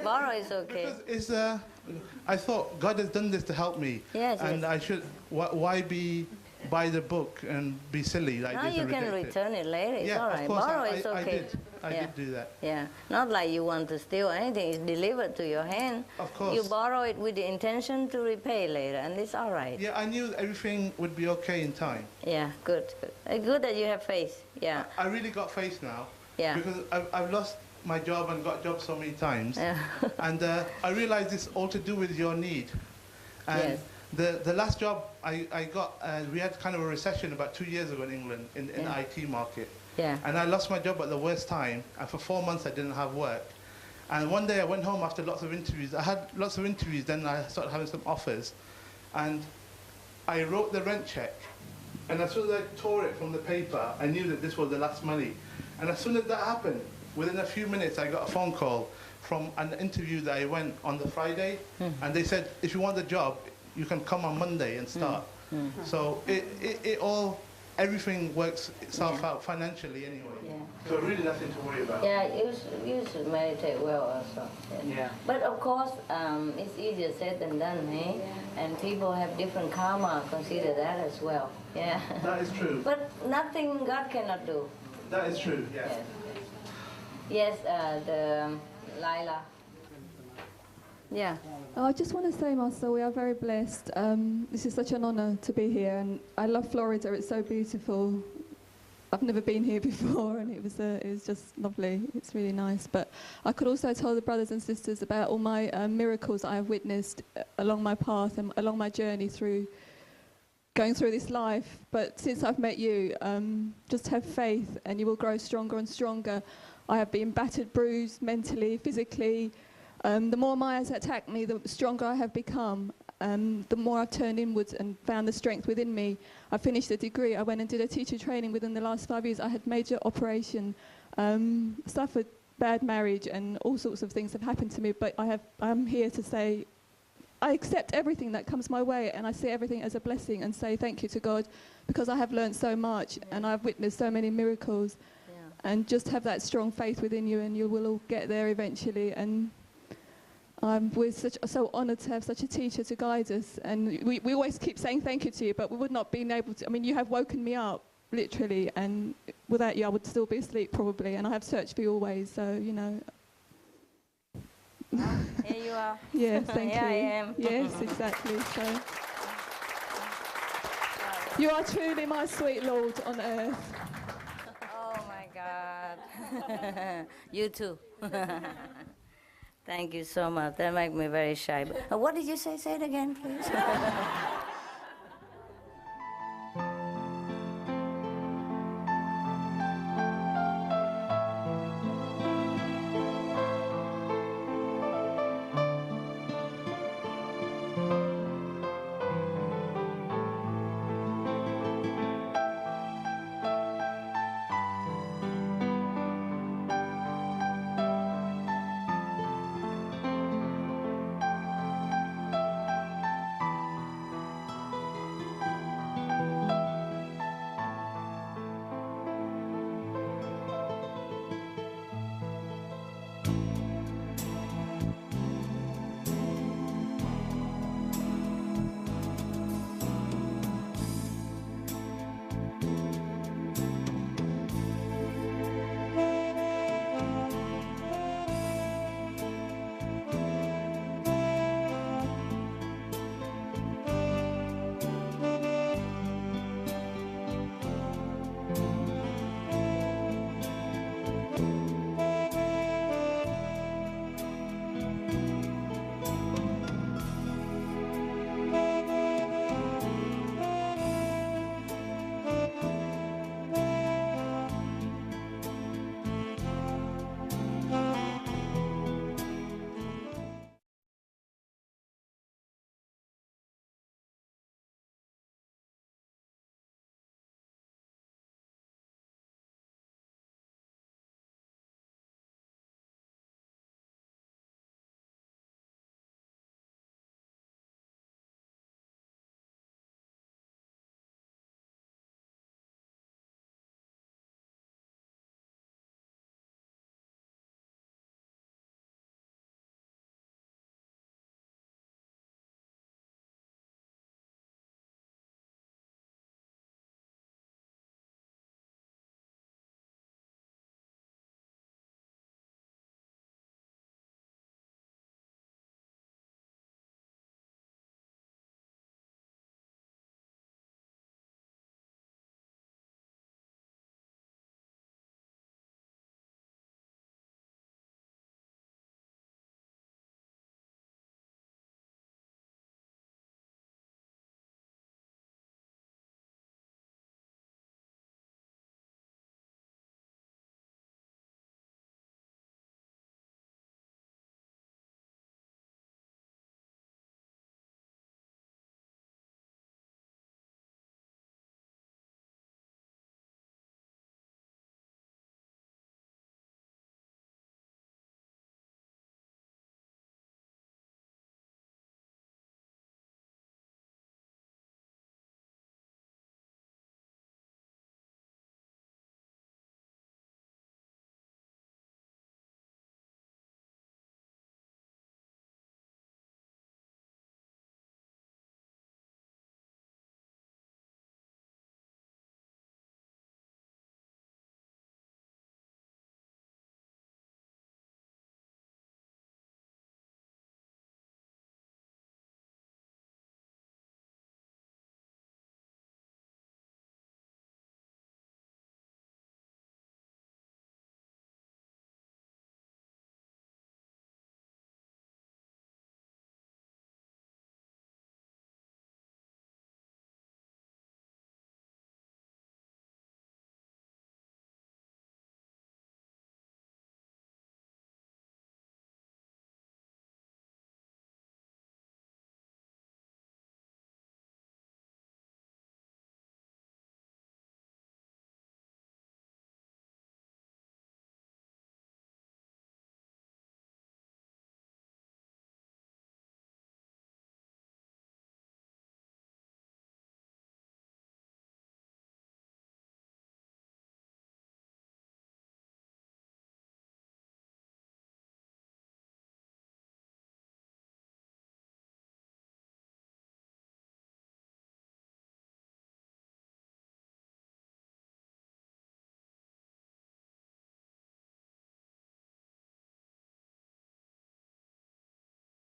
Borrow is okay. Because I thought God has done this to help me. Yes, and yes. I should. Why buy the book and be silly like Now this? you and can reject return it later. It's Yeah, all of right. course, Borrow I is okay. I did do that. Yeah. Not like you want to steal anything. It's delivered to your hand. Of course. You borrow it with the intention to repay later, and it's all right. Yeah, I knew everything would be okay in time. Yeah, good. Good that you have faith. Yeah. I really got faith now. Yeah. Because I've lost my job and got jobs so many times. Yeah. And I realized it's all to do with your need. And Yes. the last job I got, we had kind of a recession about 2 years ago in England in the IT market. Yeah. And I lost my job at the worst time, and for 4 months I didn't have work. And one day I went home after lots of interviews. I had lots of interviews, then I started having some offers. And I wrote the rent check. And as soon as I tore it from the paper, I knew that this was the last money. And as soon as that happened, within a few minutes, I got a phone call from an interview that I went on the Friday. And they said, if you want the job, you can come on Monday and start. So it all, everything works itself out financially anyway. Yeah. So really nothing to worry about. Yeah, you should meditate well also. Yeah. But of course, it's easier said than done, eh? And people have different karma. Consider that as well. Yeah. That is true. But nothing God cannot do. That is true, yes. Yes, the Lila. Yeah. I just want to say, Master, we are very blessed. This is such an honor to be here, and I love Florida. It's so beautiful. I've never been here before, and it was just lovely. It's really nice. But I could also tell the brothers and sisters about all my miracles I have witnessed along my path and along my journey through going through this life. But since I've met you, just have faith, and you will grow stronger and stronger. I have been battered, bruised, mentally, physically. The more Maya's attacked me, the stronger I have become. The more I've turned inwards and found the strength within me. I finished a degree. I went and did a teacher training within the last 5 years. I had major operation, suffered bad marriage, and all sorts of things have happened to me. But I'm here to say I accept everything that comes my way, and I see everything as a blessing and say thank you to God, because I have learned so much and I've witnessed so many miracles. And just have that strong faith within you, and you will all get there eventually. And we're so honoured to have such a teacher to guide us. And we always keep saying thank you to you, but we would not been able to. I mean, you have woken me up, literally, and without you, I would still be asleep probably. And I have searched for you always, so, you know. Here you are. Yeah, thank Here you. I am. Yes, exactly. So. You are truly my sweet Lord on earth. Oh my God. You too. Thank you so much. That makes me very shy. What did you say? Say it again, please.